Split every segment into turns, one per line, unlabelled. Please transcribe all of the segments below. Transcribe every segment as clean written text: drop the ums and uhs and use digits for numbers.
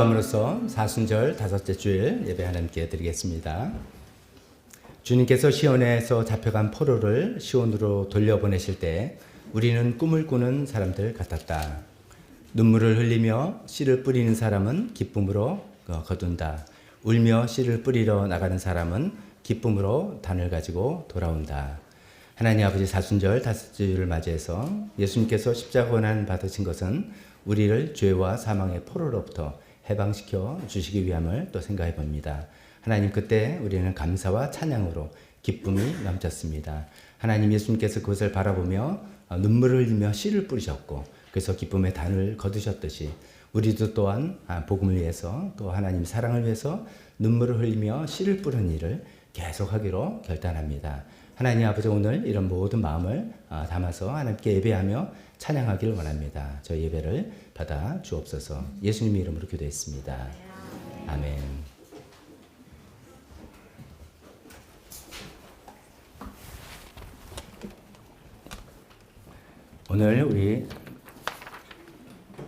기도함으로써 사순절 다섯째 주일 예배 하나님께 드리겠습니다. 주님께서 시온에서 잡혀간 포로를 시온으로 돌려보내실 때 우리는 꿈을 꾸는 사람들 같았다. 눈물을 흘리며 씨를 뿌리는 사람은 기쁨으로 거둔다. 울며 씨를 뿌리러 나가는 사람은 기쁨으로 단을 가지고 돌아온다. 하나님 아버지, 사순절 다섯째 주일을 맞이해서 예수님께서 십자가 고난 받으신 것은 우리를 죄와 사망의 포로로부터 해방시켜 주시기 위함을 또 생각해 봅니다. 하나님, 그때 우리는 감사와 찬양으로 기쁨이 넘쳤습니다. 하나님, 예수님께서 그것을 바라보며 눈물을 흘리며 씨를 뿌리셨고 그래서 기쁨의 단을 거두셨듯이 우리도 또한 복음을 위해서 또 하나님 사랑을 위해서 눈물을 흘리며 씨를 뿌리는 일을 계속하기로 결단합니다. 하나님 아버지, 오늘 이런 모든 마음을 담아서 하나님께 예배하며 찬양하기를 원합니다. 저희 예배를 받아 주옵소서. 예수님 이름으로 기도했습니다. 아멘. 오늘 우리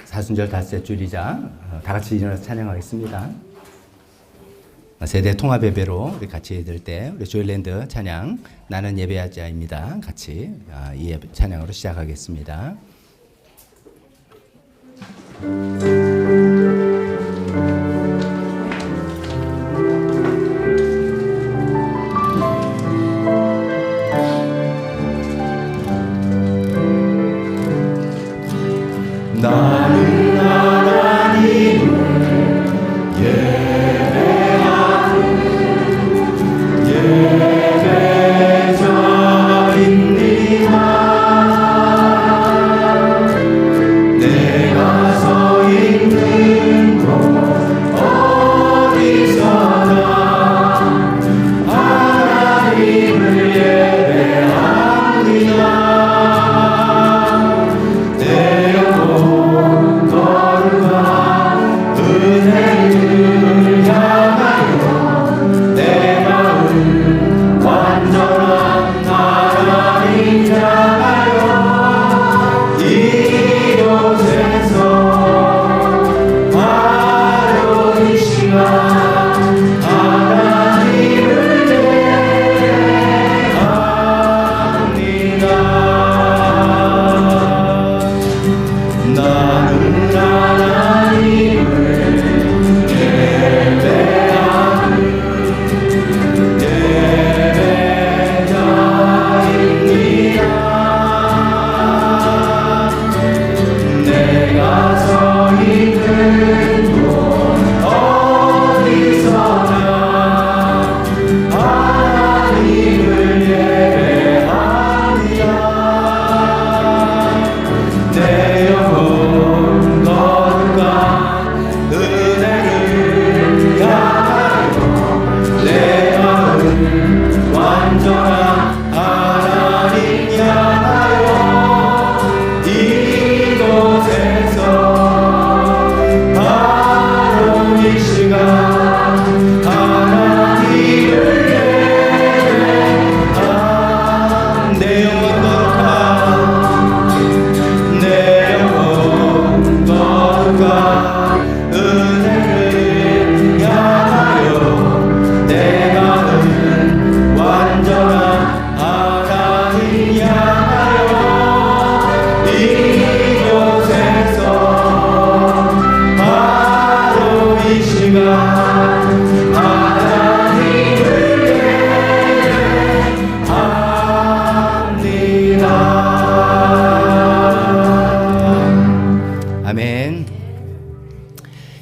사순절 다섯째 주일이자 다 같이 일어나서 찬양하겠습니다. 세대 통합 예배로 우리 같이 들 때 우리 조일랜드 찬양 나는 예배할 자입니다. 같이 이 예배 찬양으로 시작하겠습니다. 나는 하나님을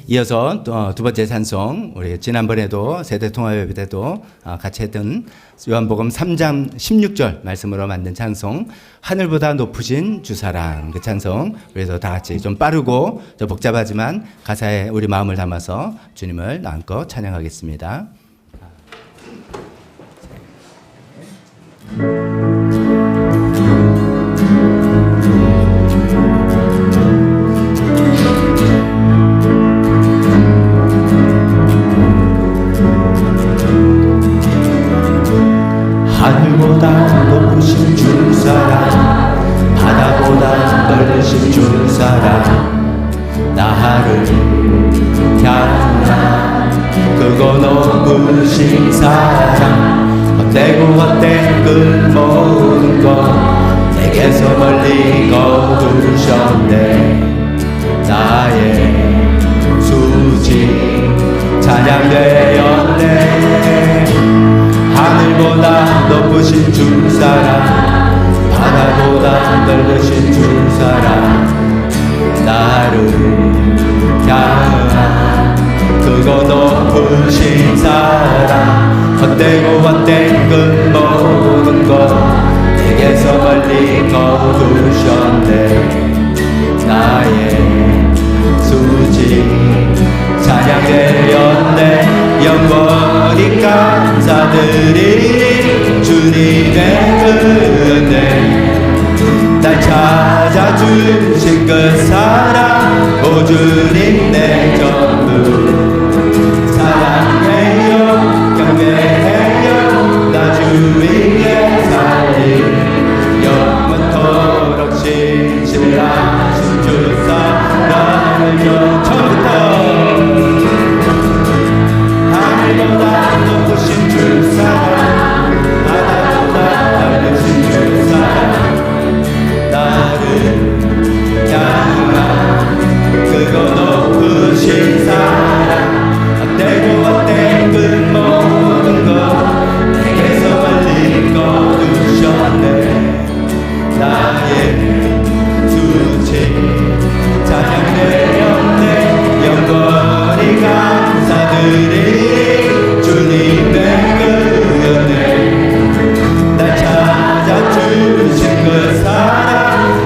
이어서 두 번째 찬송, 우리 지난번에도 세대 통합 예배 때도 같이 했던 요한복음 3장 16절 말씀으로 만든 찬송, 하늘보다 높으신 주사랑, 그 찬송. 그래서 다 같이 좀 빠르고 좀 복잡하지만 가사에 우리 마음을 담아서 주님을 마음껏 찬양하겠습니다.
하늘보다 높으신 주사랑, 바다보다 넓으신 주사랑,
나를 향한 그거 높으신 사랑 헛되고 헛된 그 모든 것 내게서 멀리 거두셨네. 나의 수지 찬양되었네. 하늘보다 높으신 주 사랑 바다보다 넓으신 주 사랑 나를 향한 그거 높으신 사랑 헛되고 헛된 그 모든 것 내게서 멀리 거두셨네. 나의 수지 찬양되었네. 영원히 감사드리니 주님의 은혜 날 찾아주신 그 사랑 오 주님 내 전부 사랑해요 경배해요 나 주 위에 살리 영원토록 신실하신 주 사랑을 처음부터 하늘보다 높으신 주 사랑 바다보다 넓으신 주 사랑 나를 향한 그거 높으신 사랑 헛되고 헛된 그 모든 것 내게서 멀리 거두셨네. 나의 수지 찬양되었네. 영원히 감사드리니 주님의 그 은혜 날 찾아주신 그 사랑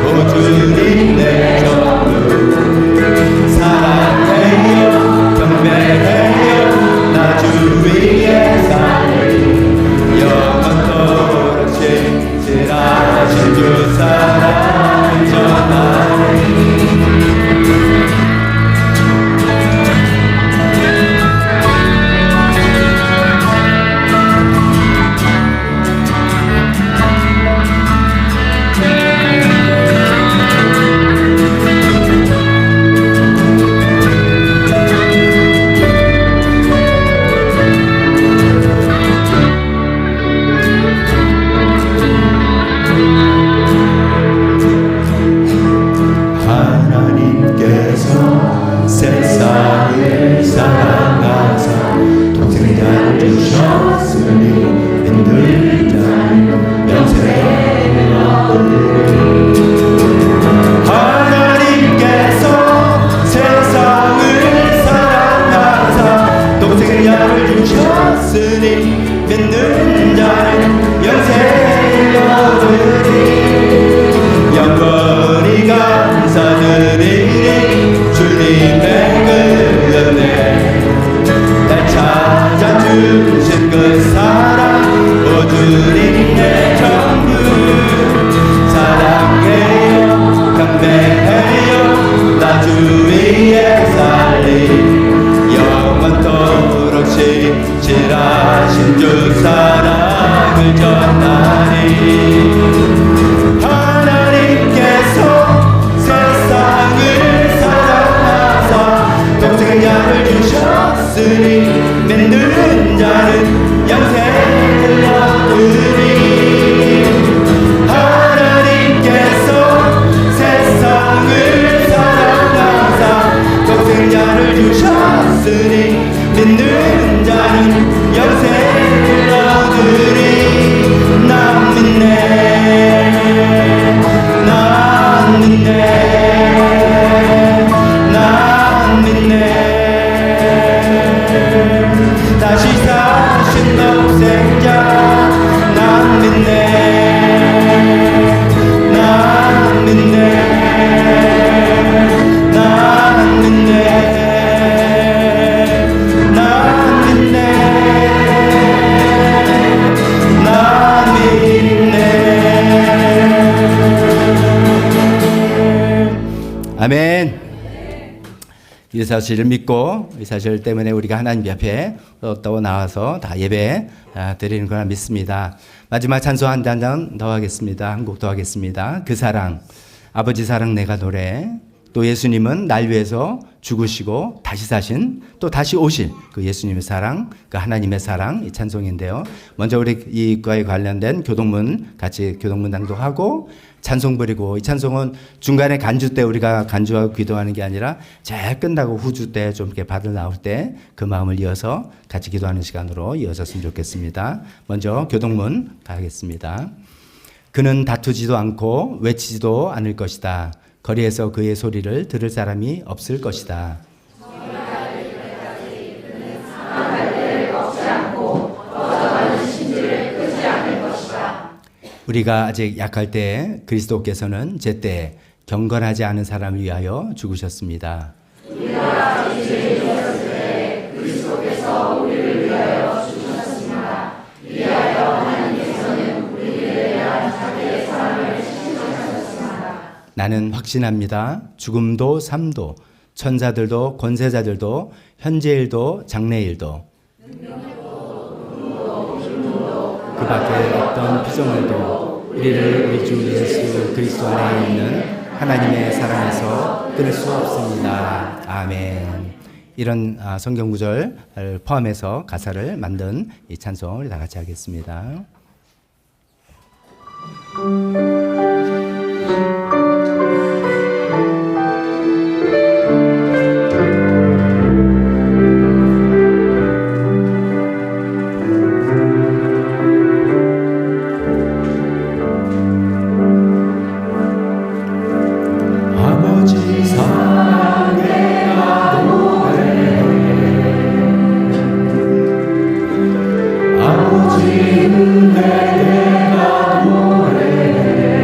오 주님 내 전부 사랑해요 경배해요 나 주 위에 살리 영원토록 신실하신 주 사랑을 전하리. 하나님께서 세상을 사랑하사 동생자를 주셨으니 믿는 자는 영생을 얻으리. 하나님께서 세상을 사랑하사 동생자를 주셨으니 믿는 자는 영생을 얻으리. 영원히 감사드리니 주님의 그 은혜 날 찾아주신 그 사랑 오 주님 내 전부 사랑해요 경배해요 나 주 위에 살리 영원토록 신실하신 주 사랑을 전하리. 하나님께서 세상을 사랑하사 동생자를 주셨으니 믿는 자는 영생을 얻으리. 하나님께서 세상을 사랑하사 동생자를 주셨으니 믿는 자는 영생을 얻으리. 난 믿네 난 믿네 난 믿네 다시 사신 독생자 난 믿네 난 믿네 난 믿네 난 믿네 난 믿네. 아멘. 이 사실을 믿고 이 사실 때문에 우리가 하나님 앞에 또 나와서 다 예배 드리는 거라 믿습니다. 마지막 찬송 한 잔 더 하겠습니다. 한 곡 더 하겠습니다. 그 사랑, 아버지 사랑 내가 노래, 또 예수님은 날 위해서 죽으시고 다시 사신 또 다시 오실 그 예수님의 사랑, 그 하나님의 사랑 이 찬송인데요. 먼저 우리 이과에 관련된 교동문 같이 교동문 낭독하고 찬송 부리고 이 찬송은 중간에 간주 때 우리가 간주하고 기도하는 게 아니라 제일 끝나고 후주 때 좀 이렇게 받을 나올 때 그 마음을 이어서 같이 기도하는 시간으로 이어졌으면 좋겠습니다. 먼저 교동문 가겠습니다. 그는 다투지도 않고 외치지도 않을 것이다. 거리에서 그의 소리를 들을 사람이 없을 것이다. 우리가 아직 약할 때 그리스도께서는 제때 경건하지 않은 사람을 위하여 죽으셨습니다. 나는 확신합니다. 죽음도 삶도 천사들도 권세자들도 현재일도 장래일도 그 밖에 어떤 피조물도 우리를 우리 주 예수 그리스도 안에 있는 하나님의 사랑에서 끊을 수 없습니다. 아멘. 이런 성경 구절을 포함해서 가사를 만든 이 찬송 우리 다 같이 하겠습니다.
아버지 은혜 내가 노래해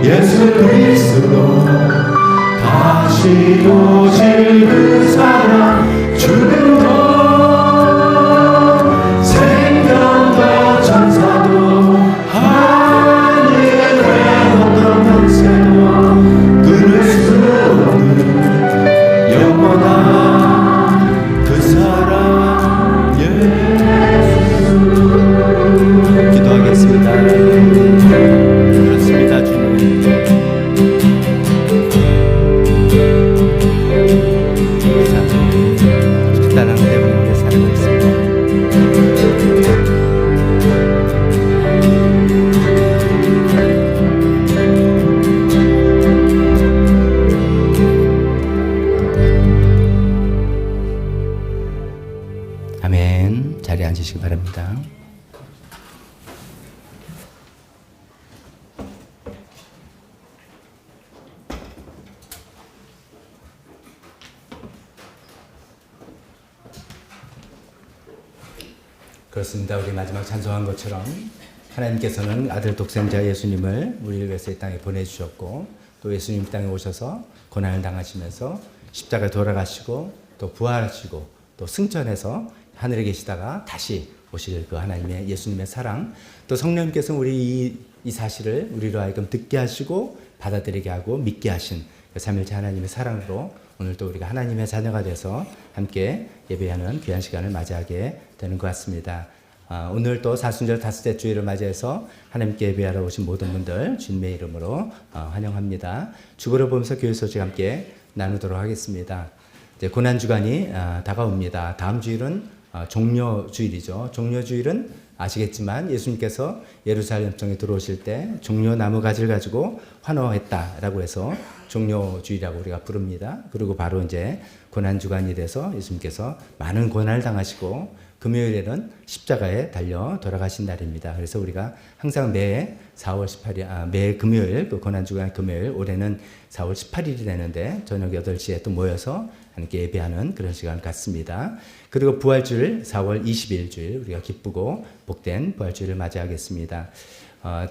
예수 그리스도 다시 오실 그 사랑 죽음도 생명도 천사도 하늘의 어떤 권세도 끊을 수 없는 영원한 그 사랑 예수. 기도하겠습니다. 그렇습니다 주님. 사랑 때문에 우리 살고 있습니다. 아멘. 자리에 앉으시기 바랍니다. 그렇습니다. 우리 마지막 찬송한 것처럼 하나님께서는 아들 독생자 예수님을 우리를 위해서 이 땅에 보내주셨고 또 예수님 땅에 오셔서 고난을 당하시면서 십자가에 돌아가시고 또 부활하시고 또 승천해서 하늘에 계시다가 다시 오실 그 하나님의 예수님의 사랑 또 성령님께서 우리 이 사실을 우리로 하여금 듣게 하시고 받아들이게 하고 믿게 하신 그 삼일째 하나님의 사랑으로 오늘 또 우리가 하나님의 자녀가 돼서 함께 예배하는 귀한 시간을 맞이하게 되는 것 같습니다. 오늘 또 사순절 다섯째 주일을 맞이해서 하나님께 예배하러 오신 모든 분들 주님의 이름으로 환영합니다. 주보를 보면서 교회 소식 함께 나누도록 하겠습니다. 이제 고난주간이 다가옵니다. 다음 주일은 종려주일이죠. 종려주일은 아시겠지만 예수님께서 예루살렘 성에 들어오실 때 종려나무 가지를 가지고 환호했다라고 해서 종려주일이라고 우리가 부릅니다. 그리고 바로 이제 고난주간이 돼서 예수님께서 많은 고난을 당하시고 금요일에는 십자가에 달려 돌아가신 날입니다. 그래서 우리가 항상 매 4월 18일, 매 금요일, 그 고난주간 금요일, 올해는 4월 18일이 되는데 저녁 8시에 또 모여서 함께 예배하는 그런 시간 같습니다. 그리고 부활주일 4월 20일 주일 우리가 기쁘고 복된 부활주일을 맞이하겠습니다.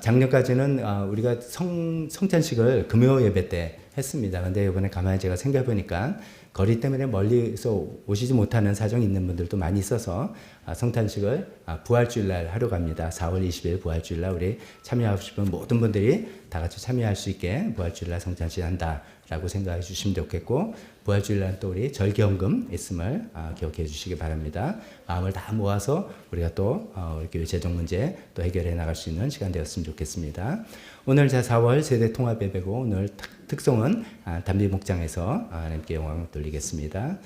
작년까지는 우리가 성찬식을 금요 예배 때 했습니다. 근데 이번에 가만히 제가 생각해 보니까 거리 때문에 멀리서 오시지 못하는 사정이 있는 분들도 많이 있어서 성탄식을 부활주일날 하러 갑니다. 4월 20일 부활주일날 우리 참여하고 싶은 모든 분들이 다 같이 참여할 수 있게 부활주일날 성탄식 한다라고 생각해 주시면 좋겠고 부활주일날 또 우리 절기헌금 있음을 기억해 주시기 바랍니다. 마음을 다 모아서 우리가 또 우리 교회 재정 문제 또 해결해 나갈 수 있는 시간 되었으면 좋겠습니다. 오늘 4월 세대 통합 예배고 오늘 특송은 담비 목장에서 하나님께 영광 돌리겠습니다.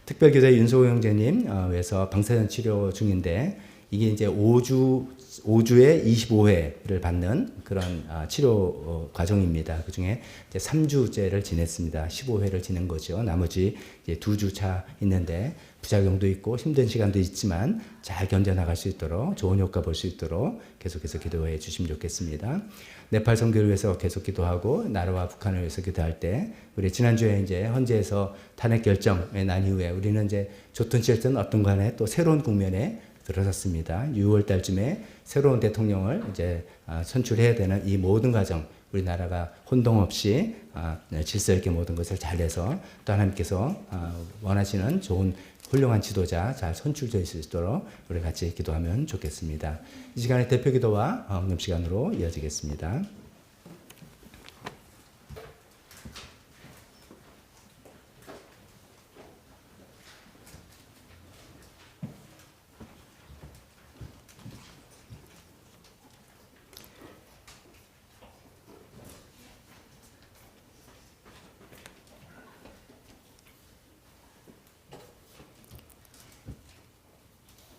특별교대 윤소호 형제님 위해서 방사선 치료 중인데 이게 이제 5주에 25회를 받는 그런 치료 과정입니다. 그 중에 이제 3주째를 지냈습니다. 15회를 지낸 거죠. 나머지 이제 2주 차 있는데 부작용도 있고 힘든 시간도 있지만 잘 견뎌나갈 수 있도록 좋은 효과 볼 수 있도록 계속해서 기도해 주시면 좋겠습니다. 네팔 선교를 위해서 계속 기도하고 나라와 북한을 위해서 기도할 때 우리 지난주에 이제 헌재에서 탄핵 결정에 난 이후에 우리는 이제 좋든 싫든 어떤 간에 또 새로운 국면에 들어섰습니다. 6월 달쯤에 새로운 대통령을 이제 선출해야 되는 이 모든 과정 우리나라가 혼동 없이 질서 있게 모든 것을 잘해서 또 하나님께서 원하시는 좋은 훌륭한 지도자 잘 선출될 수 있도록 우리 같이 기도하면 좋겠습니다. 이 시간에 대표 기도와 헌금 시간으로 이어지겠습니다.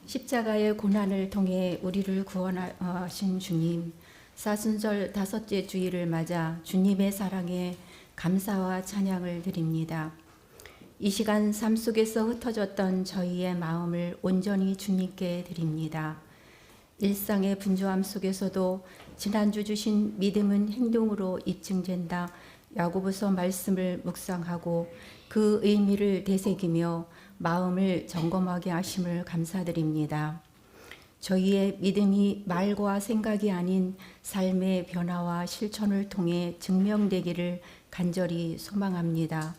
십자가의 고난을 통해 우리를 구원하신 주님, 사순절 다섯째 주일을 맞아 주님의 사랑에 감사와 찬양을 드립니다. 이 시간 삶 속에서 흩어졌던 저희의 마음을 온전히 주님께 드립니다. 일상의 분주함 속에서도 지난주 주신 믿음은 행동으로 입증된다. 야고보서 말씀을 묵상하고 그 의미를 되새기며 마음을 점검하게 하심을 감사드립니다. 저희의 믿음이 말과 생각이 아닌 삶의 변화와 실천을 통해 증명되기를 간절히 소망합니다.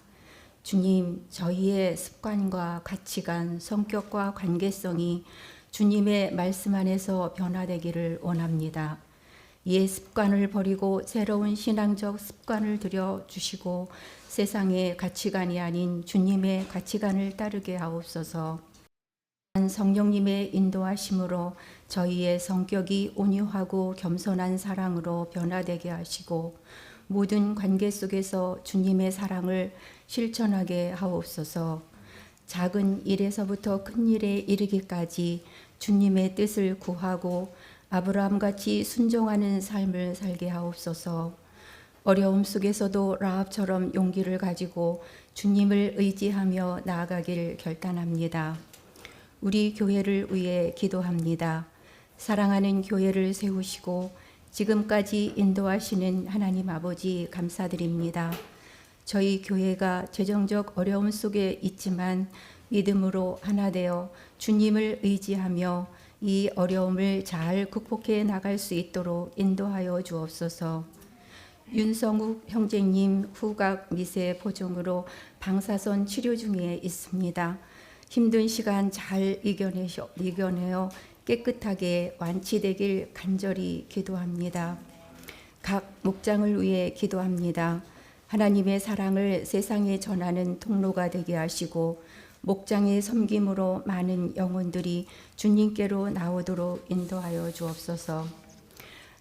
주님, 저희의 습관과 가치관, 성격과 관계성이 주님의 말씀 안에서 변화되기를 원합니다. 옛 습관을 버리고 새로운 신앙적 습관을 들여 주시고 세상의 가치관이 아닌 주님의 가치관을 따르게 하옵소서. 성령님의 인도하심으로 저희의 성격이 온유하고 겸손한 사랑으로 변화되게 하시고 모든 관계 속에서 주님의 사랑을 실천하게 하옵소서. 작은 일에서부터 큰 일에 이르기까지 주님의 뜻을 구하고 아브라함같이 순종하는 삶을 살게 하옵소서. 어려움 속에서도 라합처럼 용기를 가지고 주님을 의지하며 나아가길 결단합니다. 우리 교회를 위해 기도합니다. 사랑하는 교회를 세우시고 지금까지 인도하시는 하나님 아버지 감사드립니다. 저희 교회가 재정적 어려움 속에 있지만 믿음으로 하나 되어 주님을 의지하며 이 어려움을 잘 극복해 나갈 수 있도록 인도하여 주옵소서. 윤성욱 형제님 후각 미세 보종으로 방사선 치료 중에 있습니다. 힘든 시간 잘 이겨내어 깨끗하게 완치되길 간절히 기도합니다. 각 목장을 위해 기도합니다. 하나님의 사랑을 세상에 전하는 통로가 되게 하시고 목장의 섬김으로 많은 영혼들이 주님께로 나오도록 인도하여 주옵소서.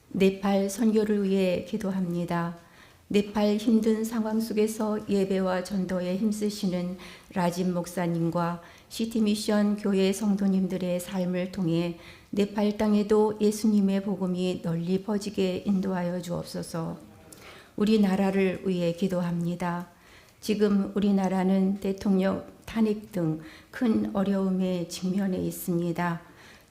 네팔 선교를 위해 기도합니다. 네팔 힘든 상황 속에서 예배와 전도에 힘쓰시는 라진 목사님과 시티미션 교회 성도님들의 삶을 통해 네팔 땅에도 예수님의 복음이 널리 퍼지게 인도하여 주옵소서. 우리나라를 위해 기도합니다. 지금 우리나라는 대통령 탄핵 등 큰 어려움에 직면해 있습니다.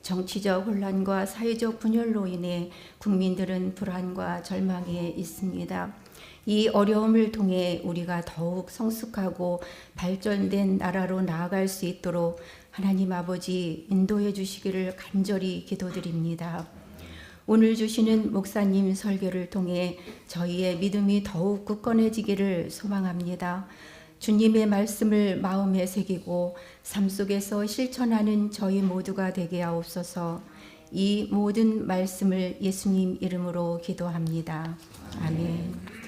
정치적 혼란과 사회적 분열로 인해 국민들은 불안과 절망에 있습니다. 이 어려움을 통해 우리가 더욱 성숙하고 발전된 나라로 나아갈 수 있도록 하나님 아버지 인도해 주시기를 간절히 기도드립니다. 오늘 주시는 목사님 설교를 통해 저희의 믿음이 더욱 굳건해지기를 소망합니다. 주님의 말씀을 마음에 새기고 삶 속에서 실천하는 저희 모두가 되게 하옵소서. 이 모든 말씀을 예수님 이름으로 기도합니다. 아멘.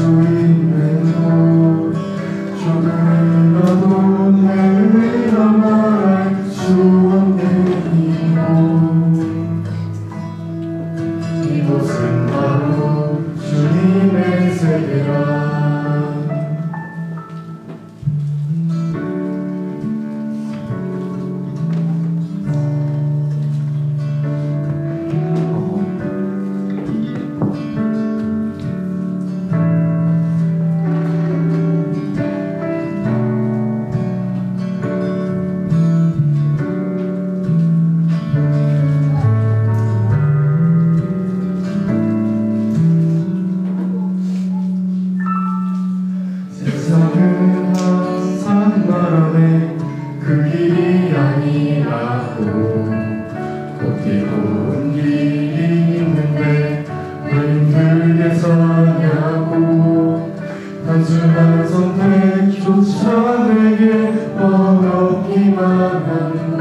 수 있는 곳 조금이라도 내가 말할 수 없는 이곳은 바로 주님의 세계라. 세상은 항상 말하네 그 길이 아니라고 곱게 고운 길이 있는데 왜 힘들게 사냐고 단순한 선택조차 내게 어렵기만 한 곳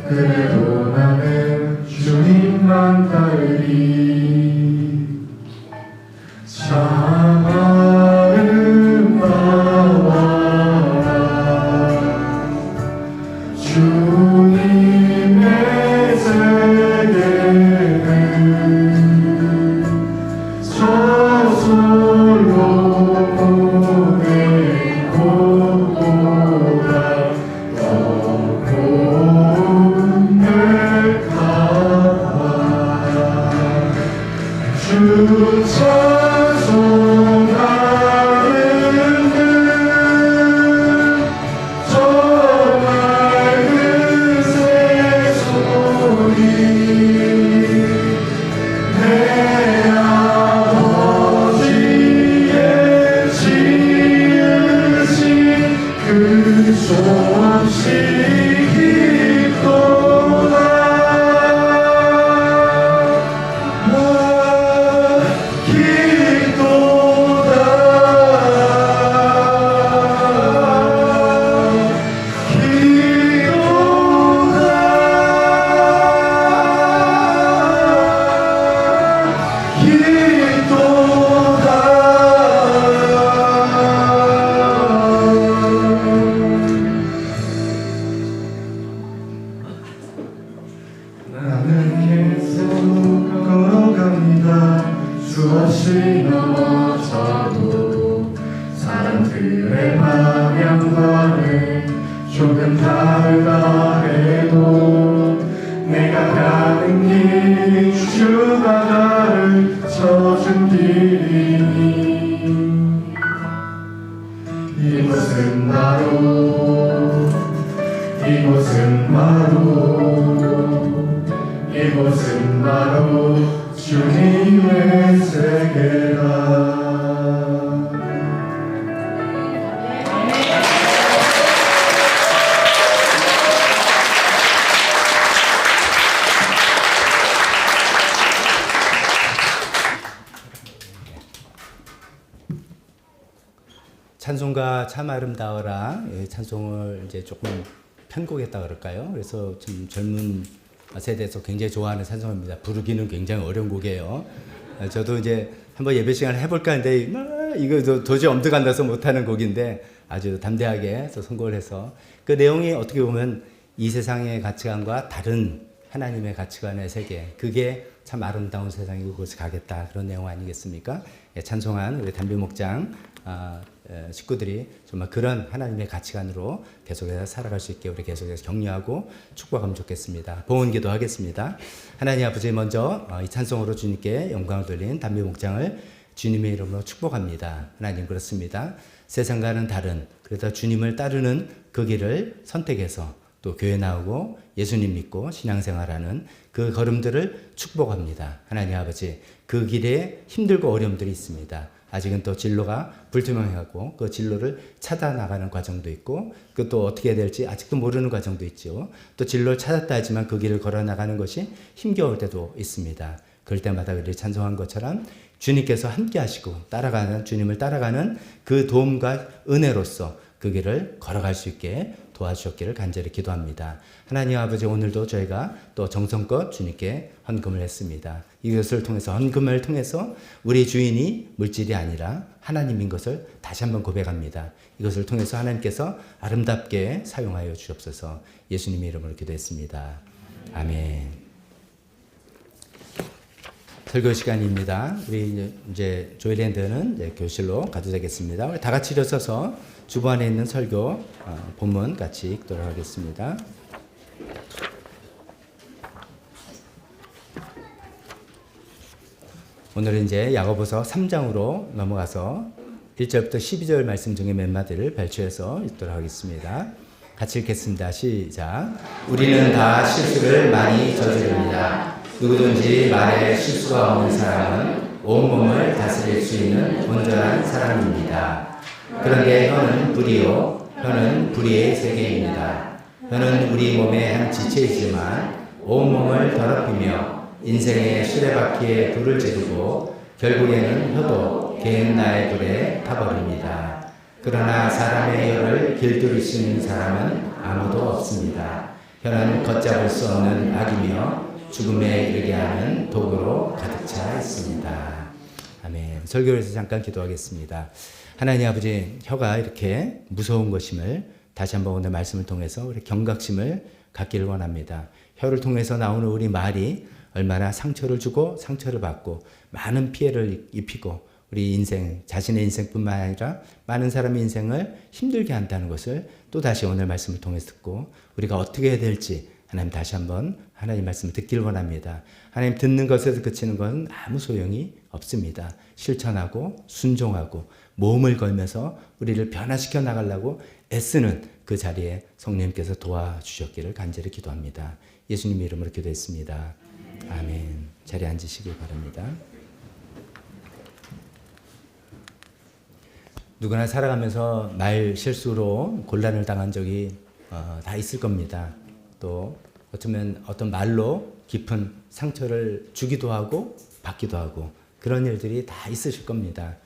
그래도 나는 주님만 따르리. 참 아름다워라 주님의 세계는 저솔로몬의 곳보다 더 고운 멸가와 주 찬송하는 저 맑은 새소리 내 아버지의 지으신 그 소식 깊도다. 나는 계속 걸어갑니다. 수없이 넘어져도 사람들의 방향과는 조금 다르다 해도 내가 가는 길이 주가 나를 쳐준 길이니 이곳은 바로 주님의 세계라.
찬송가 참 아름다워라 찬송을 이제 조금 편곡했다 그럴까요? 그래서 좀 젊은 세대에서 굉장히 좋아하는 찬송입니다. 부르기는 굉장히 어려운 곡이에요. 저도 이제 한번 예배 시간을 해볼까 하는데 이거 도저히 엄두가 안 나서 못하는 곡인데 아주 담대하게 선곡을 해서 그 내용이 어떻게 보면 이 세상의 가치관과 다른 하나님의 가치관의 세계 그게 참 아름다운 세상이고 그곳에 가겠다 그런 내용 아니겠습니까? 찬송한 우리 담비 목장 식구들이 정말 그런 하나님의 가치관으로 계속해서 살아갈 수 있게 우리 계속해서 격려하고 축복하면 좋겠습니다. 봉헌 기도하겠습니다. 하나님 아버지 먼저 이 찬송으로 주님께 영광을 돌린 담비 목장을 주님의 이름으로 축복합니다. 하나님 그렇습니다. 세상과는 다른 그래서 주님을 따르는 그 길을 선택해서 또 교회 나오고 예수님 믿고 신앙생활하는 그 걸음들을 축복합니다. 하나님 아버지 그 길에 힘들고 어려움들이 있습니다. 아직은 또 진로가 불투명하고 그 진로를 찾아 나가는 과정도 있고 그 또 어떻게 해야 될지 아직도 모르는 과정도 있죠. 또 진로를 찾았다 하지만 그 길을 걸어 나가는 것이 힘겨울 때도 있습니다. 그럴 때마다 우리 찬송한 것처럼 주님께서 함께 하시고 따라가는 주님을 따라가는 그 도움과 은혜로서 그 길을 걸어갈 수 있게 도와주셨기를 간절히 기도합니다. 하나님 아버지 오늘도 저희가 또 정성껏 주님께 헌금을 했습니다. 이것을 통해서 헌금을 통해서 우리 주인이 물질이 아니라 하나님인 것을 다시 한번 고백합니다. 이것을 통해서 하나님께서 아름답게 사용하여 주옵소서. 예수님의 이름으로 기도했습니다. 아멘. 설교 시간입니다. 우리 이제 조일랜드는 이제 교실로 가도 되겠습니다. 우리 다 같이 일어서서 주보 안에 있는 설교 본문 같이 읽도록 하겠습니다. 오늘은 이제 야고보서 3장으로 넘어가서 1절부터 12절 말씀 중에 몇 마디를 발췌해서 읽도록 하겠습니다. 같이 읽겠습니다. 시작. 우리는 다 실수를 많이 저지릅니다. 누구든지 말에 실수가 없는 사람은 온몸을 다스릴 수 있는 온전한 사람입니다. 그런데 혀는 불이요, 혀는 불의의 세계입니다. 혀는 우리 몸의 한 지체이지만 온몸을 더럽히며 인생의 수레바퀴에 불을 지르고 결국에는 혀도 개인나의 불에 타버립니다. 그러나 사람의 혀를 길들일 수 있는 사람은 아무도 없습니다. 혀는 걷잡을 수 없는 악이며 죽음에 이르게 하는 독으로 가득 차 있습니다. 아멘. 설교에서 잠깐 기도하겠습니다. 하나님 아버지, 혀가 이렇게 무서운 것임을 다시 한번 오늘 말씀을 통해서 우리 경각심을 갖기를 원합니다. 혀를 통해서 나오는 우리 말이 얼마나 상처를 주고 상처를 받고 많은 피해를 입히고 우리 인생, 자신의 인생뿐만 아니라 많은 사람의 인생을 힘들게 한다는 것을 또 다시 오늘 말씀을 통해서 듣고 우리가 어떻게 해야 될지 하나님 다시 한번 하나님 말씀을 듣기를 원합니다. 하나님 듣는 것에서 그치는 건 아무 소용이 없습니다. 실천하고 순종하고 몸을 걸면서 우리를 변화시켜 나가려고 애쓰는 그 자리에 성령님께서 도와주셨기를 간절히 기도합니다. 예수님 이름으로 기도했습니다. 아멘. 자리에 앉으시기 바랍니다. 누구나 살아가면서 말 실수로 곤란을 당한 적이 다 있을 겁니다. 또 어쩌면 어떤 말로 깊은 상처를 주기도 하고 받기도 하고 그런 일들이 다 있으실 겁니다.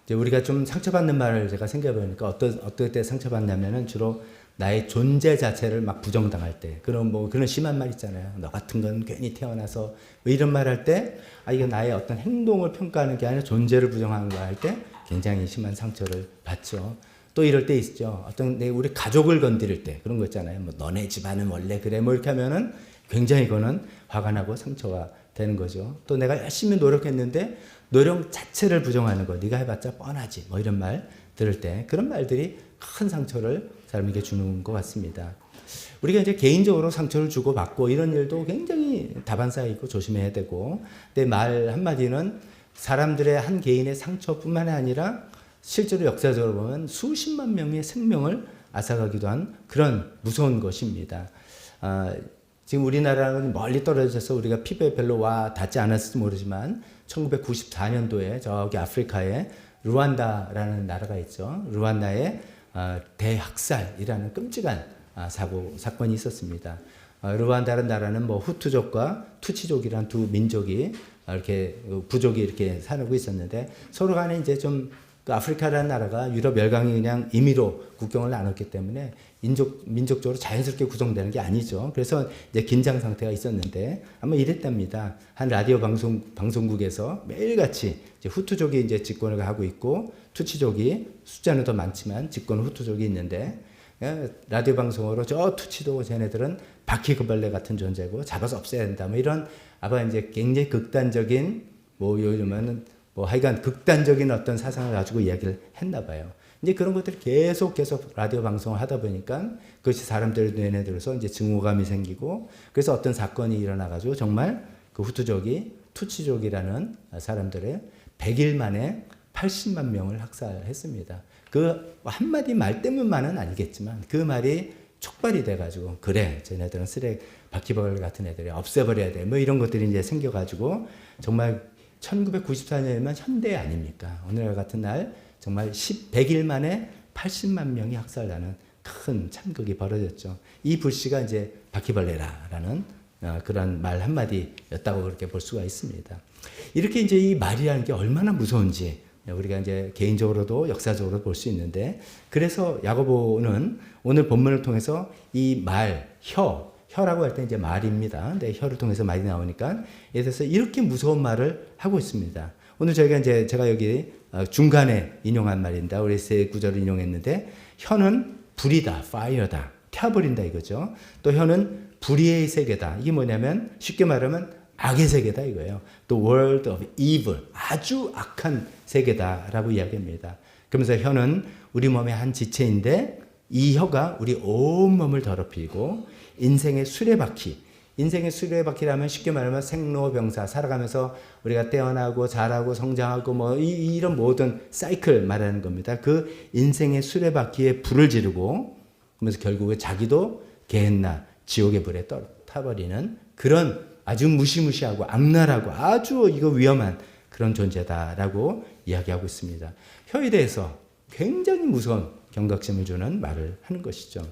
이제 우리가 좀 상처받는 말을 제가 생각해 보니까 어떨 때 상처받냐면은 주로 나의 존재 자체를 막 부정당할 때, 그런 심한 말 있잖아요. 너 같은 건 괜히 태어나서 뭐 이런 말 할 때, 이거 나의 어떤 행동을 평가하는 게 아니라 존재를 부정하는 거 할 때 굉장히 심한 상처를 받죠. 또 이럴 때 있죠. 우리 가족을 건드릴 때 그런 거 있잖아요. 뭐 너네 집안은 원래 그래 뭐 이렇게 하면은 굉장히 이거는 화가 나고 상처가 되는 거죠. 또 내가 열심히 노력했는데 노력 자체를 부정하는 거, 네가 해봤자 뻔하지 뭐 이런 말 들을 때 그런 말들이 큰 상처를 사람에게 주는 것 같습니다. 우리가 이제 개인적으로 상처를 주고 받고 이런 일도 굉장히 다반사이고 조심해야 되고, 내 말 한마디는 사람들의 한 개인의 상처뿐만 아니라 실제로 역사적으로 보면 수십만 명의 생명을 앗아가기도 한 그런 무서운 것입니다. 지금 우리나라는 멀리 떨어져서 우리가 피부에 별로 와 닿지 않았을지 모르지만 1994년도에 저기 아프리카에 루안다라는 나라가 있죠. 루안다에 대학살이라는 끔찍한 사건이 있었습니다. 루안다라는 나라는 뭐 후투족과 투치족이란 두 민족이 이렇게 부족이 이렇게 살고 있었는데 서로 간에 이제 좀 그 아프리카라는 나라가 유럽 열강이 그냥 임의로 국경을 나눴기 때문에 민족적으로 자연스럽게 구성되는 게 아니죠. 그래서 이제 긴장 상태가 있었는데 아마 이랬답니다. 한 라디오 방송국에서 매일같이 이제 후투족이 이제 집권을 하고 있고 투치족이 숫자는 더 많지만 집권 후투족이 있는데 라디오 방송으로 저 투치도 쟤네들은 바퀴벌레 같은 존재고 잡아서 없애야 된다. 뭐 이런 아마 이제 굉장히 극단적인 뭐 요즘에는 뭐 하여간 극단적인 어떤 사상을 가지고 이야기를 했나 봐요. 이제 그런 것들이 계속 라디오 방송을 하다 보니까 그것이 사람들 눈에 들어서 이제 증오감이 생기고 그래서 어떤 사건이 일어나가지고 정말 그 후투족이 투치족이라는 사람들의 100일 만에 80만 명을 학살했습니다. 그 한마디 말 때문만은 아니겠지만 그 말이 촉발이 돼가지고 그래 쟤네들은 쓰레기 바퀴벌레 같은 애들이 없애버려야 돼 뭐 이런 것들이 이제 생겨가지고 정말 1994년이면 현대 아닙니까? 오늘 같은 날 정말 100일 만에 80만 명이 학살나는 큰 참극이 벌어졌죠. 이 불씨가 이제 바퀴벌레라는 그런 말 한마디였다고 그렇게 볼 수가 있습니다. 이렇게 이제 이 말이라는 게 얼마나 무서운지 우리가 이제 개인적으로도 역사적으로 볼 수 있는데, 그래서 야고보는 오늘 본문을 통해서 이 말, 혀라고 할 때 이제 말입니다. 근데 혀를 통해서 말이 나오니까 예를 들어서 이렇게 무서운 말을 하고 있습니다. 오늘 저희가 이제 제가 여기 중간에 인용한 말입니다. 우리 세 구절을 인용했는데 혀는 불이다, fire다, 켜버린다 이거죠. 또 혀는 불의의 세계다. 이게 뭐냐면 쉽게 말하면 악의 세계다 이거예요. 또 world of evil, 아주 악한 세계다라고 이야기합니다. 그러면서 혀는 우리 몸의 한 지체인데 이 혀가 우리 온 몸을 더럽히고 인생의 수레바퀴, 인생의 수레바퀴라면 쉽게 말하면 생로병사, 살아가면서 우리가 태어나고 자라고 성장하고 뭐 이런 모든 사이클 말하는 겁니다. 그 인생의 수레바퀴에 불을 지르고 그러면서 결국에 자기도 게헨나 지옥의 불에 타버리는 그런 아주 무시무시하고 악랄하고 아주 이거 위험한 그런 존재다라고 이야기하고 있습니다. 혀에 대해서 굉장히 무서운 경각심을 주는 말을 하는 것이죠.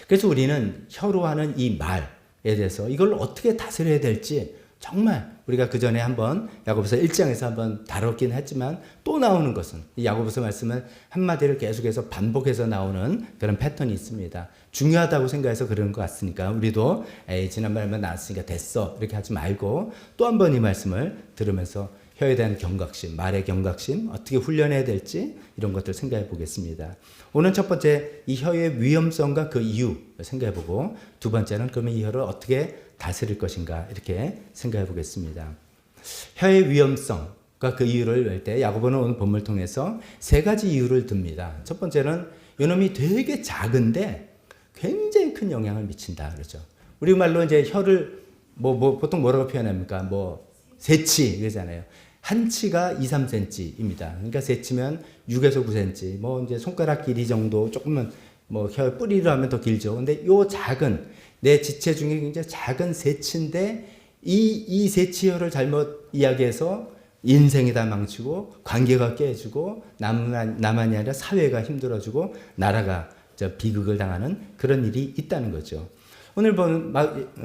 그래서 우리는 혀로 하는 이 말에 대해서 이걸 어떻게 다스려야 될지 정말 우리가 그 전에 한번 야고보서 1장에서 한번 다뤘긴 했지만 또 나오는 것은 이 야고보서 말씀은 한마디를 계속해서 반복해서 나오는 그런 패턴이 있습니다. 중요하다고 생각해서 그런 것 같으니까 우리도 지난번에 나왔으니까 됐어 이렇게 하지 말고 또 한 번 이 말씀을 들으면서 혀에 대한 경각심, 말의 경각심 어떻게 훈련해야 될지 이런 것들 생각해 보겠습니다. 오늘 첫 번째 이 혀의 위험성과 그 이유 생각해 보고 두 번째는 그러면 이 혀를 어떻게 다스릴 것인가 이렇게 생각해 보겠습니다. 혀의 위험성과 그 이유를 낼 때 야고보는 오늘 본문을 통해서 세 가지 이유를 듭니다. 첫 번째는 이놈이 되게 작은데 굉장히 큰 영향을 미친다 그러죠. 우리말로 이제 혀를 보통 뭐라고 표현합니까? 세치 그러잖아요. 한 치가 2, 3cm입니다. 그러니까 세치면 6에서 9cm. 이제 손가락 길이 정도 조금은 혀 뿌리로 하면 더 길죠. 근데 요 작은 내 지체 중에 굉장히 작은 세치인데 이 세치혀를 잘못 이야기해서 인생이 다 망치고 관계가 깨지고 나만이 아니라 사회가 힘들어지고 나라가 비극을 당하는 그런 일이 있다는 거죠. 오늘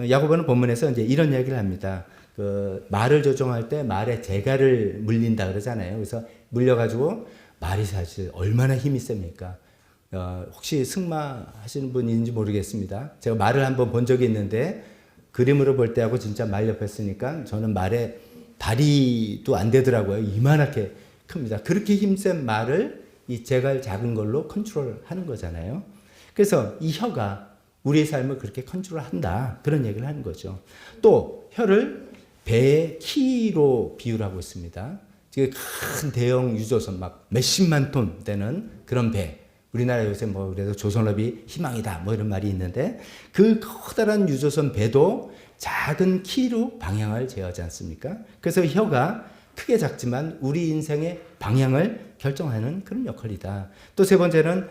야고보는 본문에서 이제 이런 이야기를 합니다. 말을 조종할 때 말에 재갈을 물린다 그러잖아요. 그래서 물려가지고 말이 사실 얼마나 힘이 셉니까? 혹시 승마하시는 분인지 모르겠습니다. 제가 말을 한번 본 적이 있는데 그림으로 볼 때하고 진짜 말 옆에 쓰니까 저는 말에 다리도 안 되더라고요. 이만하게 큽니다. 그렇게 힘센 말을 이 재갈 작은 걸로 컨트롤하는 거잖아요. 그래서 이 혀가 우리의 삶을 그렇게 컨트롤한다. 그런 얘기를 하는 거죠. 또 혀를 배의 키로 비유를 하고 있습니다. 큰 대형 유조선 막 몇십만 톤 되는 그런 배. 우리나라 요새 그래도 조선업이 희망이다 이런 말이 있는데 그 커다란 유조선 배도 작은 키로 방향을 제어하지 않습니까? 그래서 혀가 크게 작지만 우리 인생의 방향을 결정하는 그런 역할이다. 또 세 번째는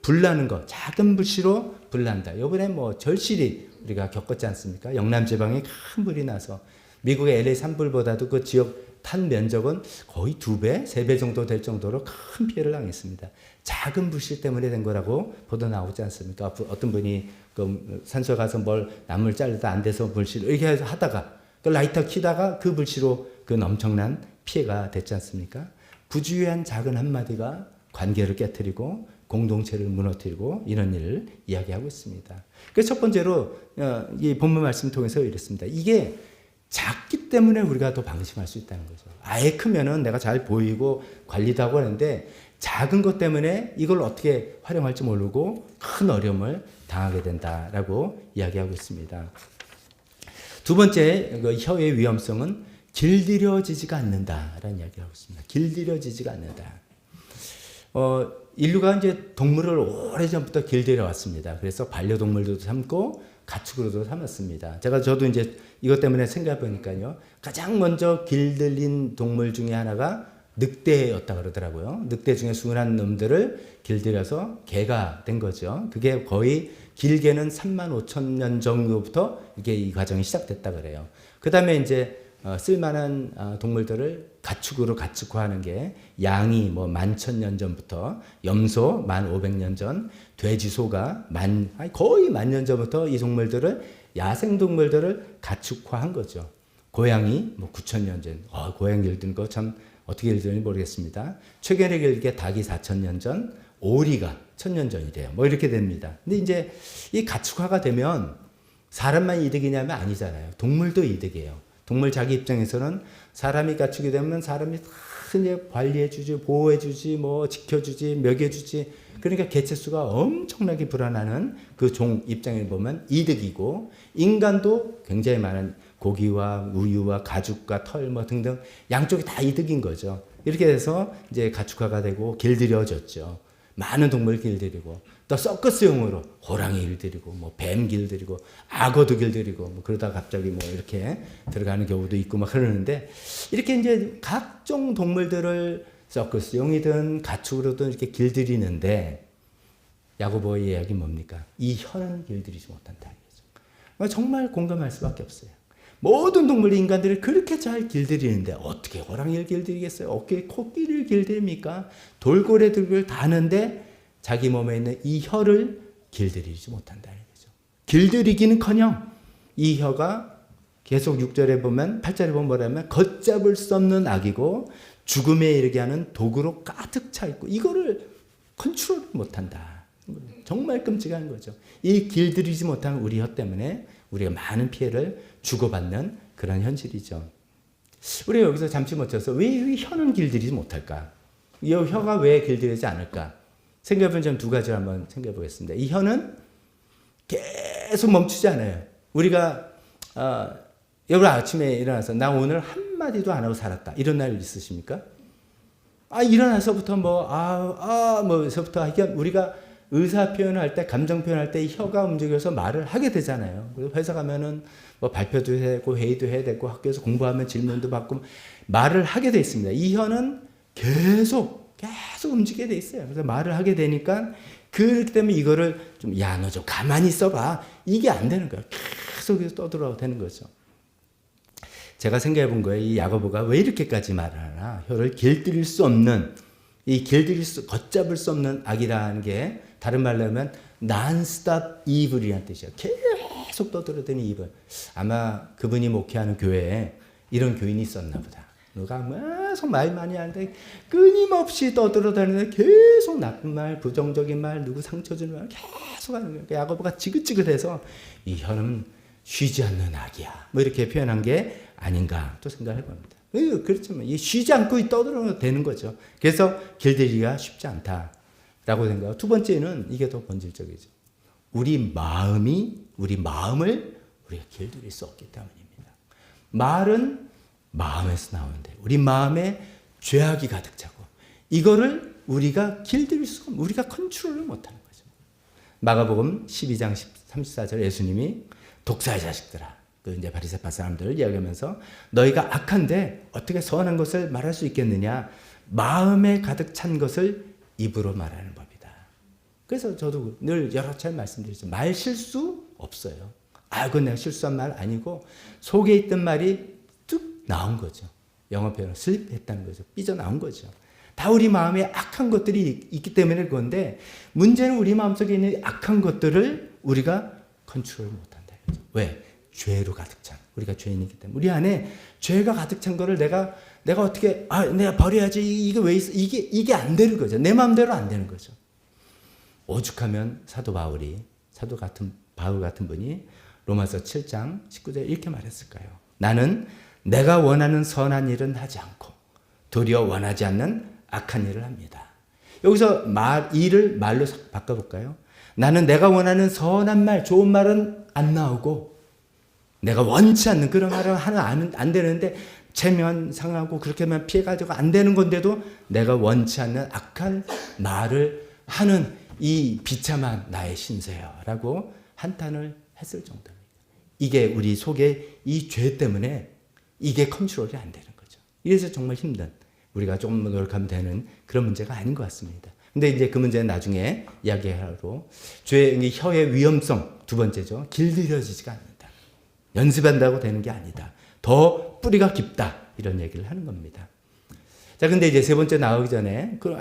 불나는 거, 작은 불씨로 불난다. 이번에 절실히 우리가 겪었지 않습니까? 영남 지방에 큰 불이 나서 미국의 LA 산불보다도 그 지역 탄 면적은 거의 2배, 3배 정도 될 정도로 큰 피해를 당했습니다. 작은 불씨 때문에 된 거라고 보도 나오지 않습니까? 어떤 분이 산소에 가서 나무를 자르다 안 돼서 불씨를 이렇게 해서 하다가 라이터 켜다가 그 불씨로 그 엄청난 피해가 됐지 않습니까? 부주의한 작은 한마디가 관계를 깨트리고 공동체를 무너뜨리고 이런 일을 이야기하고 있습니다. 그래서 첫 번째로 이 본문 말씀 통해서 이랬습니다. 이게 작기 때문에 우리가 더 방심할 수 있다는 거죠. 아예 크면은 내가 잘 보이고 관리도 하고 하는데 작은 것 때문에 이걸 어떻게 활용할지 모르고 큰 어려움을 당하게 된다라고 이야기하고 있습니다. 두 번째 혀의 위험성은 길들여지지가 않는다라는 이야기를 하고 있습니다. 길들여지지가 않는다. 인류가 이제 동물을 오래전부터 길들여 왔습니다. 그래서 반려동물도 삼고 가축으로도 삼았습니다. 저도 이제 이것 때문에 생각해 보니까요. 가장 먼저 길들인 동물 중에 하나가 늑대였다 그러더라고요. 늑대 중에 순한 놈들을 길들여서 개가 된 거죠. 그게 거의 길게는 35,000년 정도부터 이게 이 과정이 시작됐다 그래요. 그 다음에 이제 쓸만한 동물들을 가축으로 가축화하는 게 양이 11,000년 전부터, 염소 1500년 전, 돼지, 소가 거의 10,000년 전부터 이 동물들을 야생 동물들을 가축화한 거죠. 고양이 9,000년 전, 고양이 길든 거 참 어떻게 길드는지 모르겠습니다. 최근에 길게 닭이 4,000년 전, 오리가 천년 전이래요. 뭐 이렇게 됩니다. 근데 이제 이 가축화가 되면 사람만 이득이냐면 아니잖아요. 동물도 이득이에요. 동물 자기 입장에서는 사람이 가축이 되면 사람이 다 이제 관리해주지, 보호해주지, 뭐 지켜주지, 먹여주지. 그러니까 개체수가 엄청나게 불어나는 그 종 입장에 보면 이득이고, 인간도 굉장히 많은 고기와 우유와 가죽과 털 뭐 등등 양쪽이 다 이득인 거죠. 이렇게 해서 이제 가축화가 되고 길들여졌죠. 많은 동물 길들이고, 또 서커스용으로 호랑이 길들이고, 뭐 뱀 길들이고, 악어도 길들이고, 뭐 그러다 갑자기 뭐 이렇게 들어가는 경우도 있고 막 그러는데, 이렇게 이제 각종 동물들을 서커스용이든 가축으로든 이렇게 길들이는데, 야고보의 이야기 뭡니까? 이 혀는 길들이지 못한다. 정말 공감할 수밖에 없어요. 모든 동물 인간들을 그렇게 잘 길들이는데 어떻게 호랑이를 길들이겠어요? 어떻게 코끼리를 길들입니까? 돌고래들을 다는데 자기 몸에 있는 이 혀를 길들이지 못한다는 거죠. 길들이기는커녕 이 혀가 계속 6절에 보면 8절에 보면 뭐라면 걷잡을 수 없는 악이고 죽음에 이르게 하는 도구로 가득 차 있고 이거를 컨트롤 못한다. 정말 끔찍한 거죠. 이 길들이지 못한 우리 혀 때문에 우리가 많은 피해를 주고받는 그런 현실이죠. 우리가 여기서 잠시 멈춰서 왜 혀는 길들이지 못할까? 이 혀가 왜 길들이지 않을까? 생각해본 점 두 가지를 한번 생각해 보겠습니다. 이 혀는 계속 멈추지 않아요. 우리가 여러분 아침에 일어나서 나 오늘 한마디도 안 하고 살았다. 이런 날 있으십니까? 일어나서부터 뭐서부터 하여간 우리가 의사 표현할 때, 감정 표현할 때 혀가 움직여서 말을 하게 되잖아요. 그래서 회사 가면은 뭐 발표도 해야 되고 회의도 해야 되고 학교에서 공부하면 질문도 받고 말을 하게 돼 있습니다. 이 혀는 계속 움직이게 돼 있어요. 그래서 말을 하게 되니까 그렇기 때문에 이거를 좀 너 좀 가만히 있어봐. 이게 안 되는 거예요. 계속 떠들어야 되는 거죠. 제가 생각해 본 거예요. 이 야고보가 왜 이렇게까지 말을 하나? 혀를 길들일 수 없는, 걷잡을 수 없는 악이라는 게 다른 말로 하면 non-stop evil이라는 뜻이에요. 계속 떠들어대는 evil. 아마 그분이 목회하는 교회에 이런 교인이 있었나 보다. 누가 계속 말 많이 하는데 끊임없이 떠들어다니는데 계속 나쁜 말, 부정적인 말, 누구 상처 주는 말 계속 하는 거예요. 야고보가 지긋지긋해서 이 혀는 쉬지 않는 악이야. 뭐 이렇게 표현한 게 아닌가 또 생각해 봅니다. 그렇지만 쉬지 않고 떠들어도 되는 거죠. 그래서 길들이기가 쉽지 않다라고 생각하고, 두 번째는 이게 더 본질적이죠. 우리 마음을 우리가 길들일 수 없기 때문입니다. 말은 마음에서 나오는데 우리 마음에 죄악이 가득 차고 이거를 우리가 길들일 수가 없고 우리가 컨트롤을 못하는 거죠. 마가복음 12장 34절 예수님이 독사의 자식들아, 이제 바리새파 사람들을 이야기하면서 너희가 악한데 어떻게 선한 것을 말할 수 있겠느냐? 마음에 가득 찬 것을 입으로 말하는 법이다. 그래서 저도 늘 여러 차례 말씀드리죠. 말 실수 없어요. 그건 내가 실수한 말 아니고 속에 있던 말이 뚝 나온 거죠. 영어 표현은 슬립했다는 거죠. 삐져나온 거죠. 다 우리 마음에 악한 것들이 있기 때문에 그건데, 문제는 우리 마음속에 있는 악한 것들을 우리가 컨트롤 못한다. 왜? 죄로 가득 찬, 우리가 죄인이기 때문에 우리 안에 죄가 가득 찬 거를 내가 어떻게 내가 버려야지, 이게 왜 있어, 이게 안 되는 거죠. 내 마음대로 안 되는 거죠. 오죽하면 사도 바울 같은 분이 로마서 7장 19절에 이렇게 말했을까요? 나는 내가 원하는 선한 일은 하지 않고 도리어 원하지 않는 악한 일을 합니다. 여기서 일을 말로 바꿔볼까요? 나는 내가 원하는 선한 말, 좋은 말은 안 나오고 내가 원치 않는 그런 말을 하면 안 되는데 체면 상하고 그렇게 하면 피해가지고 안 되는 건데도 내가 원치 않는 악한 말을 하는 이 비참한 나의 신세여라고 한탄을 했을 정도입니다. 이게 우리 속에 이 죄 때문에 이게 컨트롤이 안 되는 거죠. 이래서 정말 힘든, 우리가 조금 노력하면 되는 그런 문제가 아닌 것 같습니다. 근데 이제 그 문제는 나중에 이야기하러, 혀의 위험성 두 번째죠. 길들여지지가 않는다. 연습한다고 되는 게 아니다. 더 뿌리가 깊다. 이런 얘기를 하는 겁니다. 자, 근데 이제 세 번째 나오기 전에, 그럼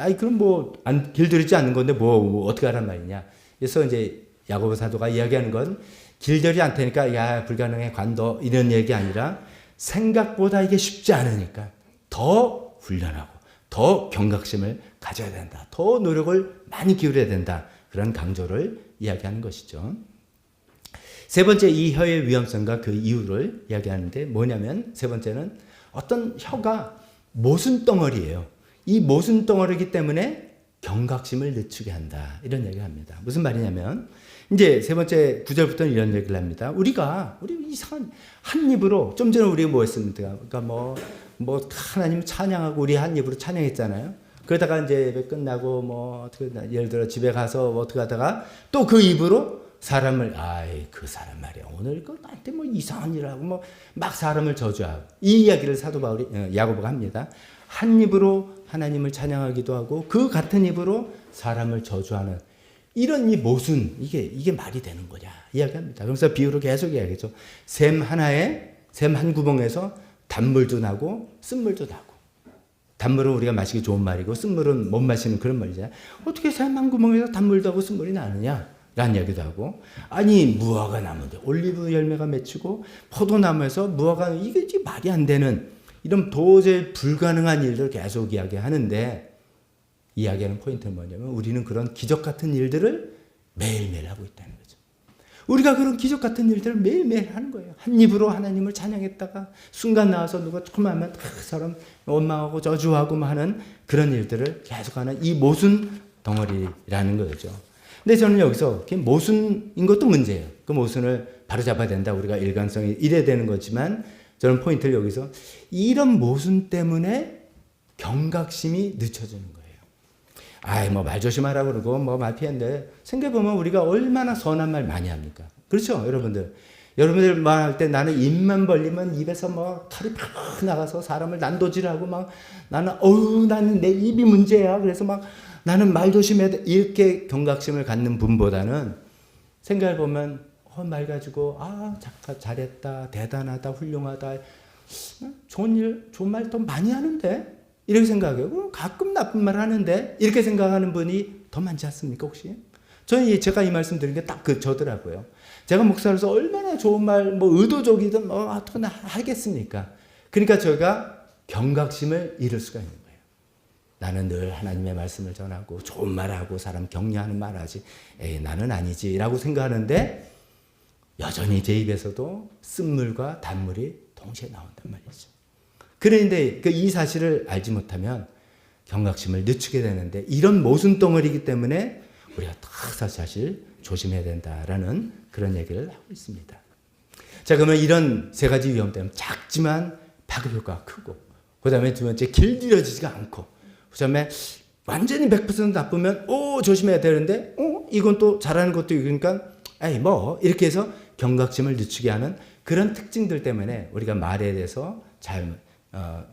길들이지 않는 건데 어떻게 하란 말이냐. 그래서 이제 야고보 사도가 이야기하는 건 길들이지 않다니까, 불가능해, 관둬, 이런 얘기 아니라 생각보다 이게 쉽지 않으니까 더 훈련하고, 더 경각심을 가져야 된다. 더 노력을 많이 기울여야 된다. 그런 강조를 이야기하는 것이죠. 세 번째, 이 혀의 위험성과 그 이유를 이야기하는데 뭐냐면 세 번째는 어떤 혀가 모순덩어리예요. 이 모순덩어리이기 때문에 경각심을 늦추게 한다. 이런 얘기를 합니다. 무슨 말이냐면 이제 세 번째 9절부터는 이런 얘기를 합니다. 우리 이상한 한 입으로 좀 전에 우리가 뭐 했습니까? 그러니까 뭐 하나님 찬양하고 우리 한 입으로 찬양했잖아요. 그러다가 이제 예배 끝나고 뭐 어떻게 예를 들어 집에 가서 뭐 어떻게 하다가 또 그 입으로 사람을 그 사람 말이야 오늘 그 나한테 뭐 이상한 일 하고 뭐 막 사람을 저주하고 이 이야기를 사도 바울이 야고보가 합니다. 한 입으로 하나님을 찬양하기도 하고 그 같은 입으로 사람을 저주하는 이런 이 모순 이게 말이 되는 거냐 이야기합니다. 그래서 비유로 계속 이야기하죠. 샘 한 구멍에서 단물도 나고 쓴물도 나고 단물은 우리가 마시기 좋은 말이고 쓴물은 못 마시는 그런 말이잖아요. 어떻게 샘 한 구멍에서 단물도 하고 쓴물이 나느냐 라는 이야기도 하고 아니 무화과 나무인데 올리브 열매가 맺히고 포도나무에서 무화과 이게 말이 안 되는 이런 도저히 불가능한 일들을 계속 이야기하는데 이야기하는 포인트는 뭐냐면 우리는 그런 기적 같은 일들을 매일매일 하고 있다는 거죠. 우리가 그런 기적 같은 일들을 매일매일 하는 거예요. 한 입으로 하나님을 찬양했다가 순간 나와서 누가 조금 하면 그 사람 원망하고 저주하고 하는 그런 일들을 계속하는 이 모순 덩어리라는 거죠. 근데 저는 여기서 모순인 것도 문제예요. 그 모순을 바로잡아야 된다. 우리가 일관성이 이래야 되는 거지만 저는 포인트를 여기서 이런 모순 때문에 경각심이 늦춰지는 거예요. 뭐 말 조심하라 그러고 뭐 말 피한데 생각해보면 우리가 얼마나 선한 말 많이 합니까? 그렇죠, 여러분들. 여러분들 말할 때 나는 입만 벌리면 입에서 뭐 털이 팍 나가서 사람을 난도질하고 막 나는 내 입이 문제야. 그래서 막 나는 말 조심해야 돼. 이렇게 경각심을 갖는 분보다는 생각해보면 말 가지고 잘했다, 대단하다, 훌륭하다, 좋은 말 더 많이 하는데 이렇게 생각해요. 가끔 나쁜 말 하는데 이렇게 생각하는 분이 더 많지 않습니까 혹시? 저는 제가 이 말씀 드린 게 딱 저더라고요. 제가 목사로서 얼마나 좋은 말, 뭐 의도적이든 어떻게 하겠습니까? 그러니까 저희가 경각심을 잃을 수가 있는 거예요. 나는 늘 하나님의 말씀을 전하고 좋은 말하고 사람 격려하는 말 하지 나는 아니지 라고 생각하는데 여전히 제 입에서도 쓴물과 단물이 동시에 나온단 말이죠. 그런데 이 사실을 알지 못하면 경각심을 늦추게 되는데 이런 모순덩어리이기 때문에 우리가 사실 조심해야 된다라는 그런 얘기를 하고 있습니다. 자, 그러면 이런 세 가지 위험 때문에 작지만 파급 효과가 크고 그 다음에 두 번째 길들여지지가 않고 그 다음에 완전히 100% 나쁘면 조심해야 되는데 이건 또 잘하는 것도 그러니까 이렇게 해서 경각심을 늦추게 하는 그런 특징들 때문에 우리가 말에 대해서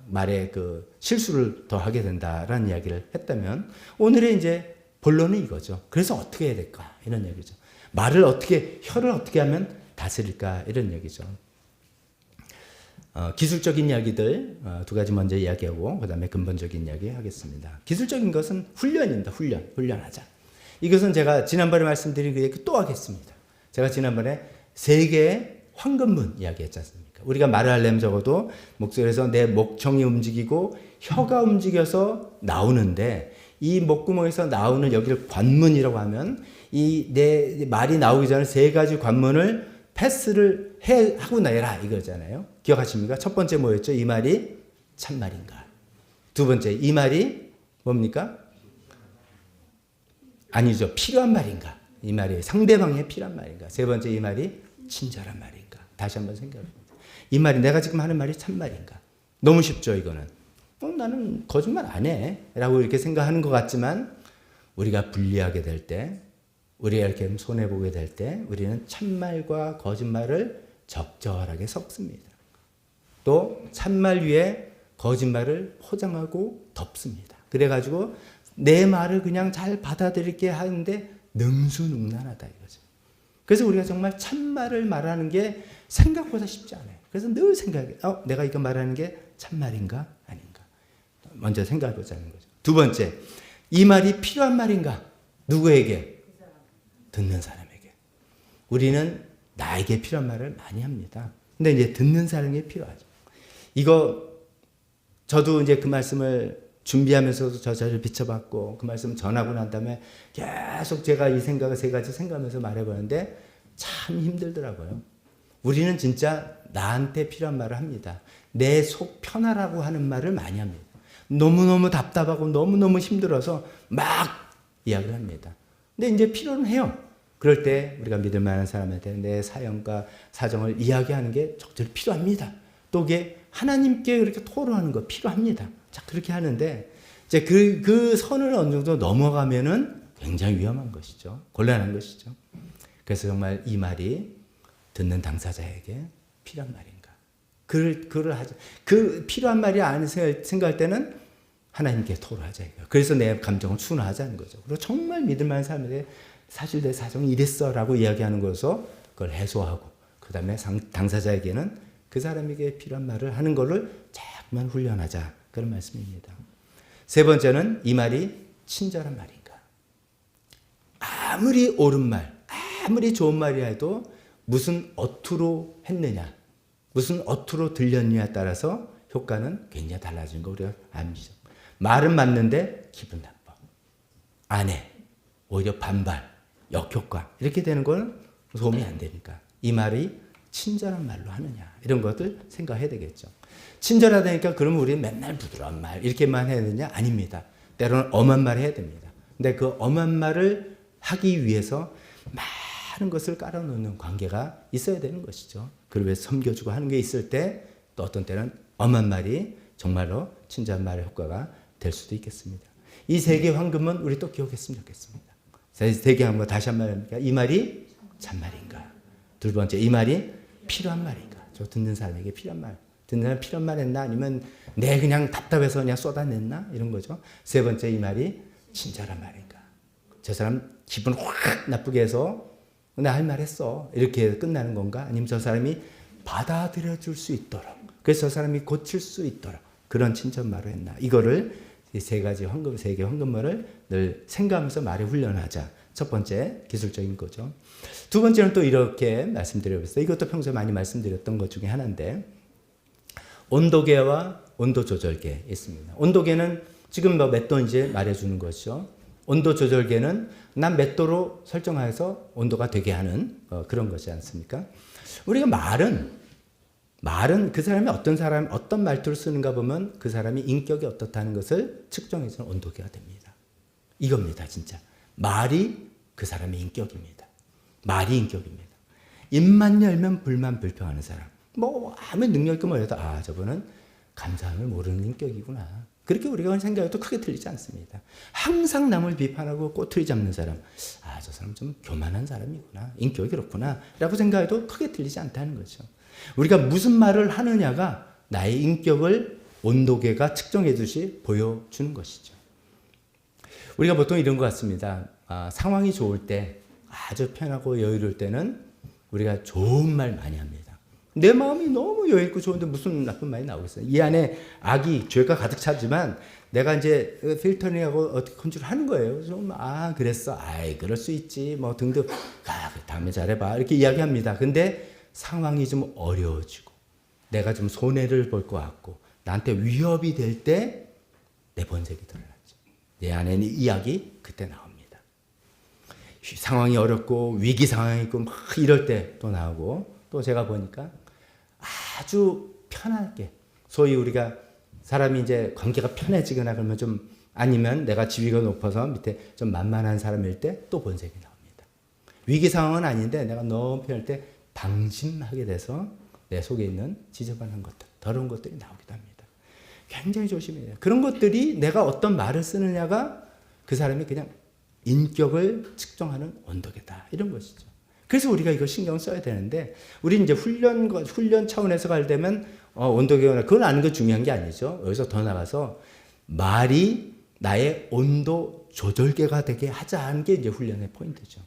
말에 그 실수를 더 하게 된다라는 이야기를 했다면 오늘의 이제 본론은 이거죠. 그래서 어떻게 해야 될까 이런 얘기죠. 혀를 어떻게 하면 다스릴까 이런 얘기죠. 기술적인 이야기들 두 가지 먼저 이야기하고 그 다음에 근본적인 이야기 하겠습니다. 기술적인 것은 훈련입니다. 훈련하자. 이것은 제가 지난번에 말씀드린 그 얘기 또 하겠습니다. 제가 지난번에 세 개의 황금문 이야기했지 않습니까? 우리가 말을 하려면 적어도 목소리에서 내 목청이 움직이고 혀가 움직여서 나오는데 이 목구멍에서 나오는 여기를 관문이라고 하면 이 내 말이 나오기 전에 세 가지 관문을 패스를 하고 나라 이거잖아요. 기억하십니까? 첫 번째 뭐였죠? 이 말이 참말인가? 두 번째 이 말이 뭡니까? 아니죠. 필요한 말인가? 이 말이 상대방의 필요한 말인가? 세 번째 이 말이 친절한 말인가? 다시 한번 생각해봅니다. 이 말이 내가 지금 하는 말이 참말인가? 너무 쉽죠 이거는. 나는 거짓말 안 해 라고 이렇게 생각하는 것 같지만 우리가 불리하게 될 때 우리가 이렇게 손해보게 될 때 우리는 참말과 거짓말을 적절하게 섞습니다. 또 참말 위에 거짓말을 포장하고 덮습니다. 그래가지고 내 말을 그냥 잘 받아들이게 하는데 능수능란하다 이거죠. 그래서 우리가 정말 참말을 말하는 게 생각보다 쉽지 않아요. 그래서 늘 생각해 내가 이거 말하는 게 참말인가 아닌가 먼저 생각해 보자는 거죠. 두 번째 이 말이 필요한 말인가? 누구에게? 듣는 사람에게. 우리는 나에게 필요한 말을 많이 합니다. 근데 이제 듣는 사람에게 필요하죠. 이거 저도 이제 그 말씀을 준비하면서도 저 자리를 비춰봤고 그 말씀 전하고 난 다음에 계속 제가 이 생각을 세 가지 생각하면서 말해보는데 참 힘들더라고요. 우리는 진짜 나한테 필요한 말을 합니다. 내 속 편하라고 하는 말을 많이 합니다. 너무너무 답답하고 너무너무 힘들어서 막 이야기를 합니다. 근데 이제 필요는 해요. 그럴 때 우리가 믿을 만한 사람한테 내 사연과 사정을 이야기하는 게 적절히 필요합니다. 또 그게 하나님께 그렇게 토로하는 거 필요합니다. 자, 그렇게 하는데 이제 그 선을 어느 정도 넘어가면은 굉장히 위험한 것이죠. 곤란한 것이죠. 그래서 정말 이 말이 듣는 당사자에게 필요한 말인가? 그를 하자. 그 필요한 말이 아닌 생각할 때는 하나님께 토로하자. 그래서 내 감정을 순화하자는 거죠. 그리고 정말 믿을 만한 사람에게 사실 내 사정이 이랬어라고 이야기하는 것으로 그걸 해소하고 그 다음에 당사자에게는 그 사람에게 필요한 말을 하는 것을 자꾸만 훈련하자. 그런 말씀입니다. 세 번째는 이 말이 친절한 말인가. 아무리 옳은 말, 아무리 좋은 말이라 해도 무슨 어투로 했느냐, 무슨 어투로 들렸느냐에 따라서 효과는 굉장히 달라지는 거 우리가 압니다. 말은 맞는데 기분 나빠. 안 해. 오히려 반발, 역효과 이렇게 되는 건 도움이 안 되니까 이 말이 친절한 말로 하느냐 이런 것들 생각해야 되겠죠. 친절하다니까 그러면 우리 맨날 부드러운 말 이렇게만 해야 되느냐? 아닙니다. 때로는 엄한 말 해야 됩니다. 근데 그 엄한 말을 하기 위해서 많은 것을 깔아놓는 관계가 있어야 되는 것이죠. 그걸 위해서 섬겨주고 하는 게 있을 때 또 어떤 때는 엄한 말이 정말로 친절한 말의 효과가 될 수도 있겠습니다. 이 세 개의 황금은 우리 또 기억했으면 좋겠습니다. 세 개의 황금 다시 한 번 합니까? 이 말이 참말인가? 두 번째, 이 말이 필요한 말인가? 저 듣는 사람에게 필요한 말. 듣는 사람 필요한 말 했나? 아니면 내 그냥 답답해서 그냥 쏟아냈나? 이런 거죠. 세 번째, 이 말이 친절한 말인가? 저 사람 기분 확 나쁘게 해서 나 할 말 했어. 이렇게 끝나는 건가? 아니면 저 사람이 받아들여 줄 수 있도록 그래서 저 사람이 고칠 수 있도록 그런 친절말을 했나? 이거를 이 세 가지 황금, 세 개의 황금말을 늘 생각하면서 말에 훈련하자. 첫 번째 기술적인 거죠. 두 번째는 또 이렇게 말씀드려봤어요. 이것도 평소에 많이 말씀드렸던 것 중에 하나인데 온도계와 온도 조절계 있습니다. 온도계는 지금 몇 도인지 말해주는 것이죠. 온도 조절계는 난 몇 도로 설정해서 온도가 되게 하는 그런 것이지 않습니까? 우리가 말은 그 사람이 어떤 말투를 쓰는가 보면 그 사람이 인격이 어떻다는 것을 측정해주는 온도계가 됩니다. 이겁니다, 진짜. 말이 그 사람의 인격입니다. 말이 인격입니다. 입만 열면 불평하는 사람. 뭐 아무 능력 있고 뭐래도 저분은 감사함을 모르는 인격이구나. 그렇게 우리가 생각해도 크게 틀리지 않습니다. 항상 남을 비판하고 꼬투리 잡는 사람. 저 사람 좀 교만한 사람이구나. 인격이 그렇구나. 라고 생각해도 크게 틀리지 않다는 거죠. 우리가 무슨 말을 하느냐가 나의 인격을 온도계가 측정해 주시 보여주는 것이죠. 우리가 보통 이런 것 같습니다. 상황이 좋을 때 아주 편하고 여유로울 때는 우리가 좋은 말 많이 합니다. 내 마음이 너무 여유있고 좋은데 무슨 나쁜 말이 나오겠어요. 이 안에 악이 죄가 가득 차지만 내가 이제 필터링하고 어떻게 컨트롤 하는 거예요. 좀 그랬어. 그럴 수 있지. 뭐 등등. 다음에 잘해봐. 이렇게 이야기합니다. 근데 상황이 좀 어려워지고 내가 좀 손해를 볼 것 같고 나한테 위협이 될 때 내 본색이 드러나죠. 내 안에 있는 이야기 그때 나옵니다. 상황이 어렵고 위기 상황이 있고 막 이럴 때 또 나오고 또 제가 보니까 아주 편하게 소위 우리가 사람이 이제 관계가 편해지거나 그러면 좀 아니면 내가 지위가 높아서 밑에 좀 만만한 사람일 때 또 본색이 나옵니다. 위기 상황은 아닌데 내가 너무 편할 때 방심하게 돼서 내 속에 있는 지저분한 것들, 더러운 것들이 나오기도 합니다. 굉장히 조심해야 돼요. 그런 것들이 내가 어떤 말을 쓰느냐가 그 사람이 그냥 인격을 측정하는 온도계다. 이런 것이죠. 그래서 우리가 이걸 신경 써야 되는데 우리 이제 훈련 차원에서 갈 때면 온도계가 그걸 아는 게 중요한 게 아니죠. 여기서 더 나가서 말이 나의 온도 조절계가 되게 하자는 게 이제 훈련의 포인트죠.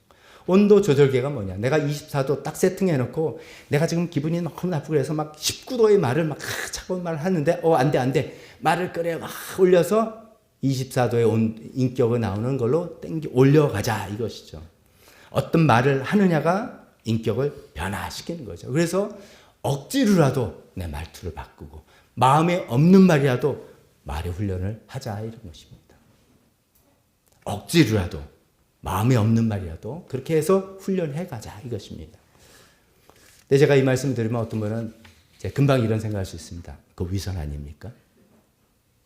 온도 조절계가 뭐냐? 내가 24도 딱 세팅해놓고 내가 지금 기분이 너무 나쁘고 그래서 막 19도의 말을 막 차가운 말을 하는데 안 돼. 말을 끓여 막 올려서 24도의 인격이 나오는 걸로 올려가자 이것이죠. 어떤 말을 하느냐가 인격을 변화시키는 거죠. 그래서 억지로라도 내 말투를 바꾸고 마음에 없는 말이라도 말의 훈련을 하자 이런 것입니다. 억지로라도 마음에 없는 말이라도 그렇게 해서 훈련해 가자 이것입니다. 근데 제가 이 말씀을 드리면 어떤 분은 금방 이런 생각할 수 있습니다. 그거 위선 아닙니까?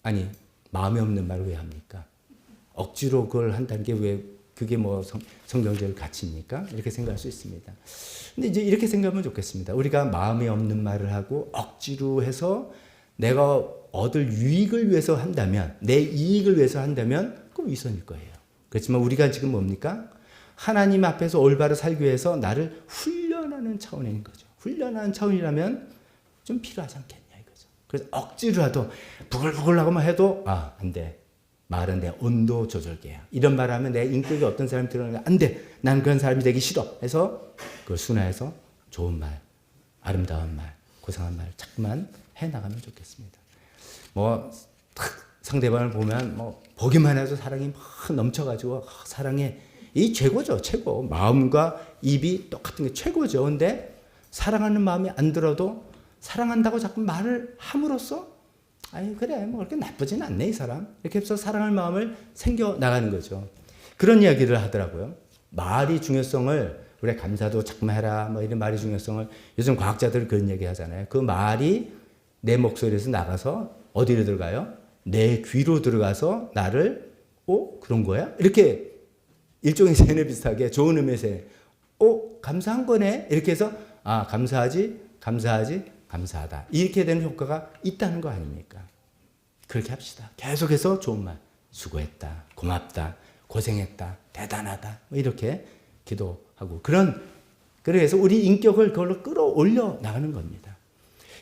아니 마음에 없는 말을 왜 합니까? 억지로 그걸 한다는 게 왜 그게 뭐 성경적 가치입니까? 이렇게 생각할 수 있습니다. 근데 이제 이렇게 생각하면 좋겠습니다. 우리가 마음에 없는 말을 하고 억지로 해서 내가 얻을 유익을 위해서 한다면, 내 이익을 위해서 한다면 그건 위선일 거예요. 그렇지만 우리가 지금 뭡니까? 하나님 앞에서 올바로 살기 위해서 나를 훈련하는 차원인 거죠. 훈련하는 차원이라면 좀 필요하지 않겠냐 이거죠. 그래서 억지로라도 부글부글하고만 해도 안 돼. 말은 내 온도 조절계야. 이런 말을 하면 내 인격이 어떤 사람이 들어가는 안 돼. 난 그런 사람이 되기 싫어. 해서 그걸 순화해서 좋은 말, 아름다운 말, 고상한 말 자꾸만 해나가면 좋겠습니다. 뭐 상대방을 보면 뭐 보기만 해도 사랑이 막 넘쳐가지고 사랑해. 이 최고죠. 최고. 마음과 입이 똑같은 게 최고죠. 근데 사랑하는 마음이 안 들어도 사랑한다고 자꾸 말을 함으로써 아니 그래 뭐 그렇게 나쁘진 않네 이 사람 이렇게 해서 사랑할 마음을 생겨 나가는 거죠. 그런 이야기를 하더라고요. 말이 중요성을 우리가 감사도 자꾸만 해라 뭐 이런 말의 중요성을 요즘 과학자들 그런 얘기 하잖아요. 그 말이 내 목소리에서 나가서 어디로 들어가요? 내 귀로 들어가서 나를 그런 거야? 이렇게 일종의 세뇌 비슷하게 좋은 의미에서 감사한 거네 이렇게 해서 감사하지 감사하다 이렇게 되는 효과가 있다는 거 아닙니까? 그렇게 합시다. 계속해서 좋은 말 수고했다 고맙다 고생했다 대단하다 뭐 이렇게 기도하고 그래서 우리 인격을 그걸로 끌어올려 나가는 겁니다.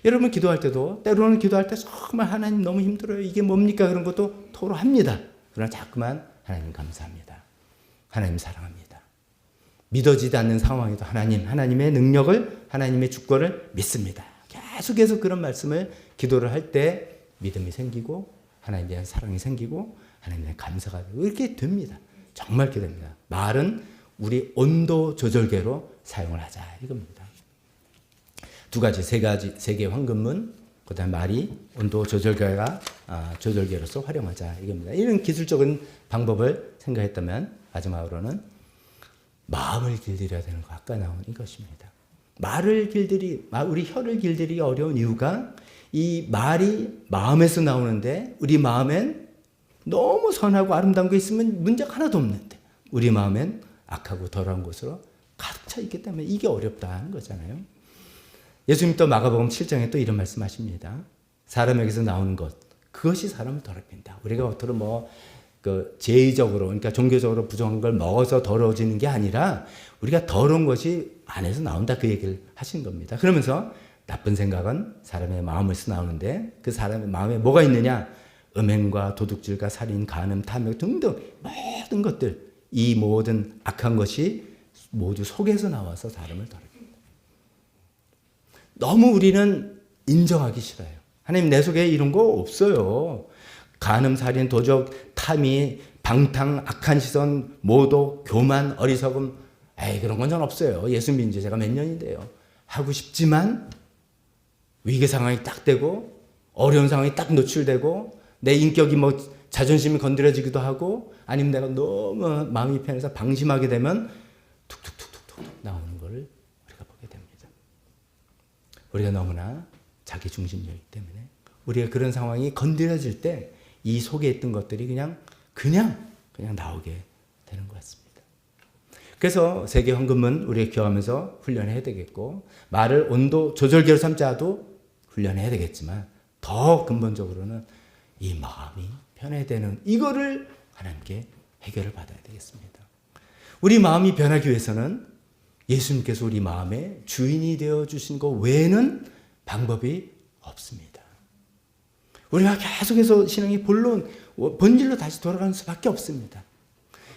여러분 기도할 때도 때로는 기도할 때 정말 하나님 너무 힘들어요 이게 뭡니까 그런 것도 토로합니다. 그러나 자꾸만 하나님 감사합니다. 하나님 사랑합니다. 믿어지지 않는 상황에도 하나님의 능력을 하나님의 주권을 믿습니다. 계속해서 그런 말씀을 기도를 할 때 믿음이 생기고 하나님에 대한 사랑이 생기고 하나님에 대한 감사가 되고 이렇게 됩니다. 정말 이렇게 됩니다. 말은 우리 온도 조절계로 사용을 하자 이겁니다. 세 개의 황금문 그다음 말이 온도 조절계로서 활용하자 이겁니다. 이런 기술적인 방법을 생각했다면 마지막으로는 마음을 길들여야 되는 거 아까 나온 이것입니다. 우리 혀를 길들이기 어려운 이유가 이 말이 마음에서 나오는데 우리 마음엔 너무 선하고 아름다운 게 있으면 문제가 하나도 없는데 우리 마음엔 악하고 더러운 것으로 가득 차 있기 때문에 이게 어렵다는 거잖아요. 예수님 또 마가복음 7장에 또 이런 말씀하십니다. 사람에게서 나오는 것 그것이 사람을 더럽힌다. 우리가 겉으로 제의적으로 그러니까 종교적으로 부정한 걸 먹어서 더러워지는 게 아니라 우리가 더러운 것이 안에서 나온다 그 얘기를 하신 겁니다. 그러면서 나쁜 생각은 사람의 마음에서 나오는데 그 사람의 마음에 뭐가 있느냐? 음행과 도둑질과 살인, 간음, 탐욕 등등 모든 것들 이 모든 악한 것이 모두 속에서 나와서 사람을 더럽힙니다. 너무 우리는 인정하기 싫어요. 하나님 내 속에 이런 거 없어요. 간음, 살인, 도적, 탐이, 방탕, 악한 시선, 모독, 교만, 어리석음 그런 건 전 없어요. 예수 믿은 지 제가 몇 년인데요. 하고 싶지만 위기 상황이 딱 되고 어려운 상황이 딱 노출되고 내 인격이 자존심이 건드려지기도 하고 아니면 내가 너무 마음이 편해서 방심하게 되면 툭툭툭툭툭 나오는 것을 우리가 보게 됩니다. 우리가 너무나 자기 중심적이기 때문에 우리가 그런 상황이 건드려질 때 이 속에 있던 것들이 그냥 나오게 되는 것 같습니다. 그래서 세계 황금은 우리가 기억하면서 훈련해야 되겠고 말을 온도 조절계로 삼자도 훈련해야 되겠지만 더 근본적으로는 이 마음이 변해야 되는 이거를 하나님께 해결을 받아야 되겠습니다. 우리 마음이 변하기 위해서는 예수님께서 우리 마음의 주인이 되어 주신 것 외에는 방법이 없습니다. 우리가 계속해서 신앙이 본질로 다시 돌아가는 수밖에 없습니다.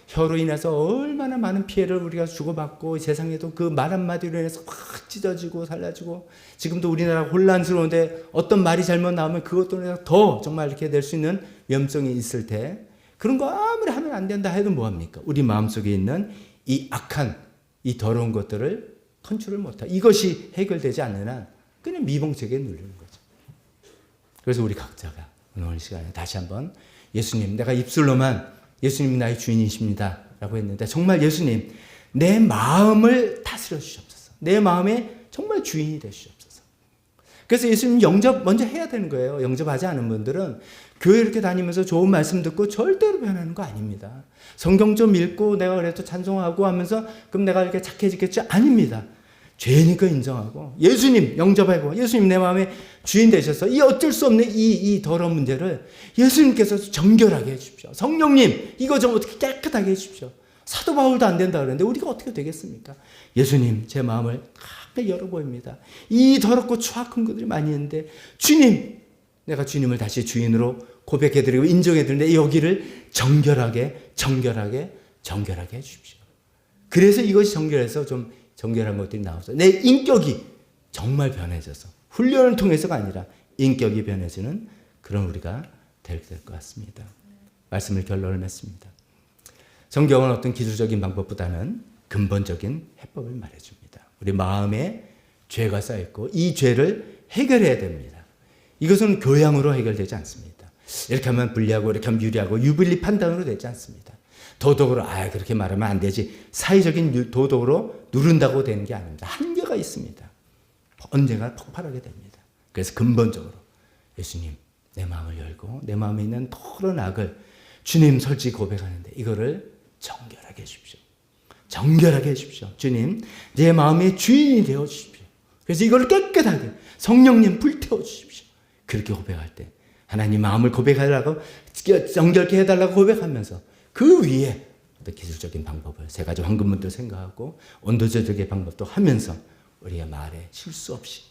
혀로 인해서 얼마나 많은 피해를 우리가 주고받고 세상에도 그 말 한마디로 인해서 확 찢어지고 살라지고 지금도 우리나라가 혼란스러운데 어떤 말이 잘못 나오면 그것도 인해서 더 정말 이렇게 될 수 있는 위험성이 있을 때 그런 거 아무리 하면 안 된다 해도 뭐합니까? 우리 마음속에 있는 이 악한 이 더러운 것들을 컨트롤 못하고 이것이 해결되지 않는 한 그냥 미봉책에 눌리는 거죠. 그래서 우리 각자가 오늘 시간에 다시 한번 예수님, 내가 입술로만 예수님이 나의 주인이십니다 라고 했는데 정말 예수님 내 마음을 다스려 주시옵소서. 내 마음에 정말 주인이 되시옵소서. 그래서 예수님 영접 먼저 해야 되는 거예요. 영접하지 않은 분들은 교회 이렇게 다니면서 좋은 말씀 듣고 절대로 변하는 거 아닙니다. 성경 좀 읽고 내가 그래도 찬송하고 하면서 그럼 내가 이렇게 착해지겠죠? 아닙니다. 죄니까 인정하고 예수님 영접하고 예수님 내 마음에 주인 되셔서 이 어쩔 수 없는 이 더러운 문제를 예수님께서 정결하게 해주십시오. 성령님 이거 좀 어떻게 깨끗하게 해주십시오. 사도 바울도 안 된다 그러는데 우리가 어떻게 되겠습니까? 예수님 제 마음을 다 열어보입니다. 이 더럽고 추악한 것들이 많이 있는데 주님 내가 주님을 다시 주인으로 고백해드리고 인정해드리는데 여기를 정결하게 해주십시오. 그래서 이것이 정결해서 좀 정결한 것들이 나와서 내 인격이 정말 변해져서 훈련을 통해서가 아니라 인격이 변해지는 그런 우리가 될 것 같습니다. 말씀을 결론을 맺습니다. 성경은 어떤 기술적인 방법보다는 근본적인 해법을 말해줍니다. 우리 마음에 죄가 쌓여있고 이 죄를 해결해야 됩니다. 이것은 교양으로 해결되지 않습니다. 이렇게 하면 불리하고 이렇게 하면 유리하고 유불리 판단으로 되지 않습니다. 도덕으로 그렇게 말하면 안 되지. 사회적인 도덕으로 누른다고 되는 게 아닙니다. 한계가 있습니다. 언젠가 폭발하게 됩니다. 그래서 근본적으로 예수님 내 마음을 열고 내 마음에 있는 토른 악을 주님 솔직히 고백하는데 이거를 정결하게 해주십시오. 정결하게 해주십시오. 주님 내 마음의 주인이 되어 주십시오. 그래서 이걸 깨끗하게 성령님 불태워 주십시오. 그렇게 고백할 때 하나님 마음을 고백하라고 정결케 해달라고 고백하면서 그 위에 어떤 기술적인 방법을 세 가지 황금문도 생각하고 온도 조절의 방법도 하면서 우리의 말에 실수 없이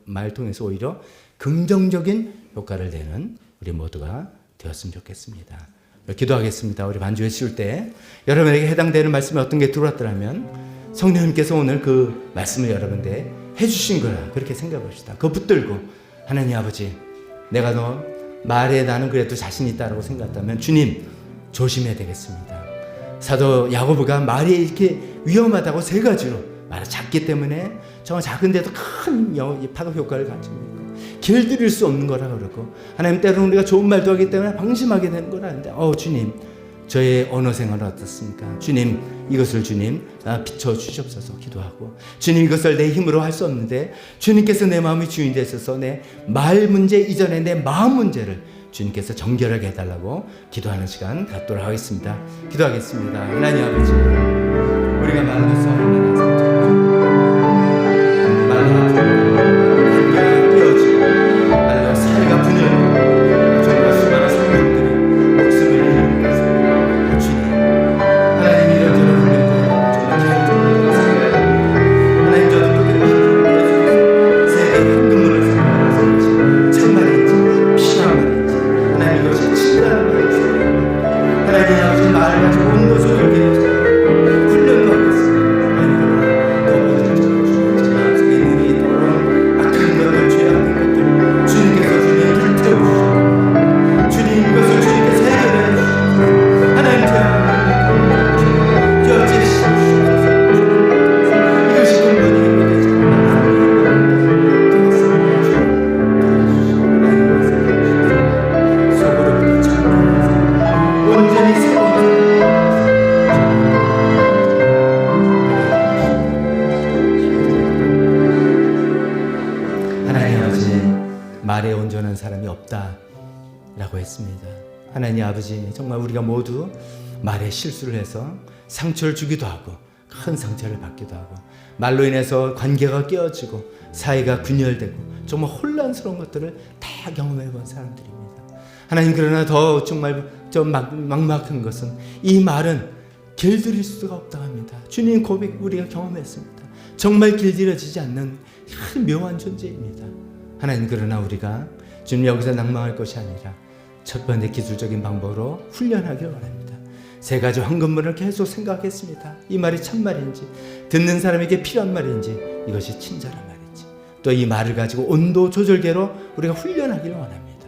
말을 통해서 오히려 긍정적인 효과를 내는 우리 모두가 되었으면 좋겠습니다. 기도하겠습니다. 우리 반주에 쉴 때 여러분에게 해당되는 말씀이 어떤 게 들어왔더라면 성령님께서 오늘 그 말씀을 여러분께 해주신 거라 그렇게 생각해 봅시다. 그거 붙들고 하나님 아버지 내가 너 말에 나는 그래도 자신 있다라고 생각했다면 주님 조심해야 되겠습니다. 사도 야고보가 말이 이렇게 위험하다고 세 가지로 말이 작기 때문에 정말 작은데도 큰 파급 효과를 가집니다. 길들일 수 없는 거라 그러고 하나님 때로는 우리가 좋은 말도 하기 때문에 방심하게 되는 거라는데 주님 저의 언어 생활은 어떻습니까? 주님 이것을 주님 비춰주시옵소서 기도하고 주님 이것을 내 힘으로 할 수 없는데 주님께서 내 마음이 주인 되셔서 내 말 문제 이전에 내 마음 문제를 주님께서 정결하게 해달라고 기도하는 시간 갖도록 하겠습니다. 기도하겠습니다. 하나님 아버지 우리가 말로서 얼마나 상처받고 말로 아프고 관계가 깨어지고 말로 사회가 분열되고 정말 수많은 사람들이 목숨을 잃는 것을 주님 하나님 이런저런 훈련도 정말 기술적으로 생각합니다. 하나님 저도 그들의 힘을 세계 황금문을 생각하면서 참말인지 피한 말인지 하나님 이것이 진짜는 말인지 하나님 아버지 말을 가지고 온도 조절게 해주세요. 훈련도 하겠습니다. 하나님 더 먼저 제 마음속에 있는 이 더러운 악한 것들 죄악된 것들 주님께서 주님 불태워주시고 주님 이것을 주님께서 해결해 주시고 하나님 제 어찌시옵소서. 이것이 근본이 되지 온전히 새로운 하나님 아버지 말에 온전한 사람이 없다라고 했습니다. 하나님 아버지 정말 우리가 모두 말에 실수를 해서 상처를 주기도 하고 큰 상처를 받기도 하고 말로 인해서 관계가 깨어지고 사이가 분열되고 정말 혼란스러운 것들을 다 경험해 본 사람들입니다. 하나님 그러나 더 정말 좀 막막한 것은 이 말은 길들일 수가 없다 합니다. 주님 고백 우리가 경험했습니다. 정말 길들여지지 않는 묘한 존재입니다. 하나님 그러나 우리가 주님 여기서 낭망할 것이 아니라 첫 번째 기술적인 방법으로 훈련하길 원합니다. 세 가지 황금문을 계속 생각했습니다. 이 말이 참말인지 듣는 사람에게 필요한 말인지 이것이 친절한 말인지 또 이 말을 가지고 온도 조절계로 우리가 훈련하기를 원합니다.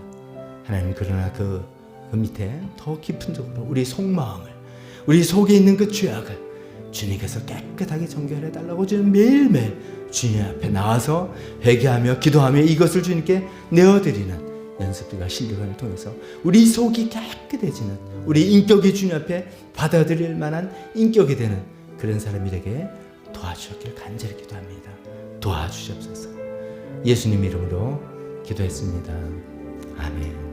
하나님 그러나 그 밑에 더 깊은 쪽으로 우리 속마음을 우리 속에 있는 그 죄악을 주님께서 깨끗하게 정결해 달라고 주님 매일매일 주님 앞에 나와서 회개하며 기도하며 이것을 주님께 내어드리는 연습과 신뢰관을 통해서 우리 속이 깨끗해지는, 우리 인격이 주님 앞에 받아들일 만한 인격이 되는 그런 사람이 되게 도와주셨길 간절히 기도합니다. 도와주시옵소서. 예수님 이름으로 기도했습니다. 아멘.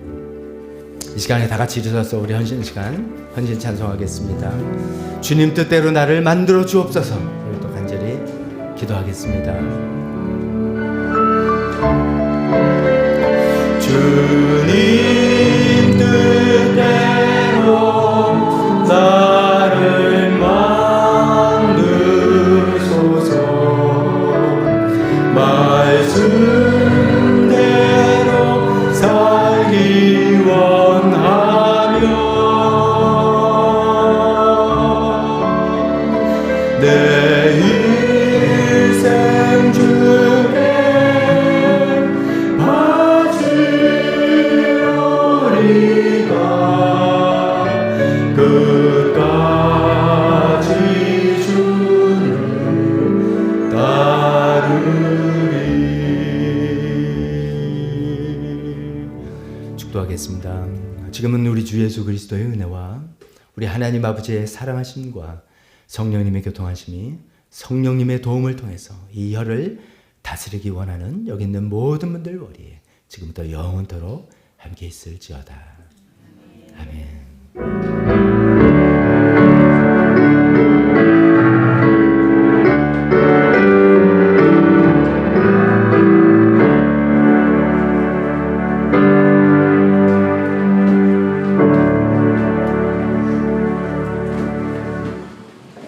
이 시간에 다 같이 일어서서 우리 헌신 시간, 헌신 찬송하겠습니다. 주님 뜻대로 나를 만들어 주옵소서. 우리 또 간절히 기도하겠습니다. 주님 뜻대로 나를 만드소서. 말씀대로 살기 원하며 내 인생 중에 바치오리가 끝까지 주를 따르리. 축도하겠습니다. 지금은 우리 주 예수 그리스도의 은혜와 우리 하나님 아버지의 사랑하심과 성령님의 교통하심이 성령님의 도움을 통해서 이 혀를 다스리기 원하는 여기 있는 모든 분들 머리에 지금부터 영원토록 함께 있을지어다. 아멘.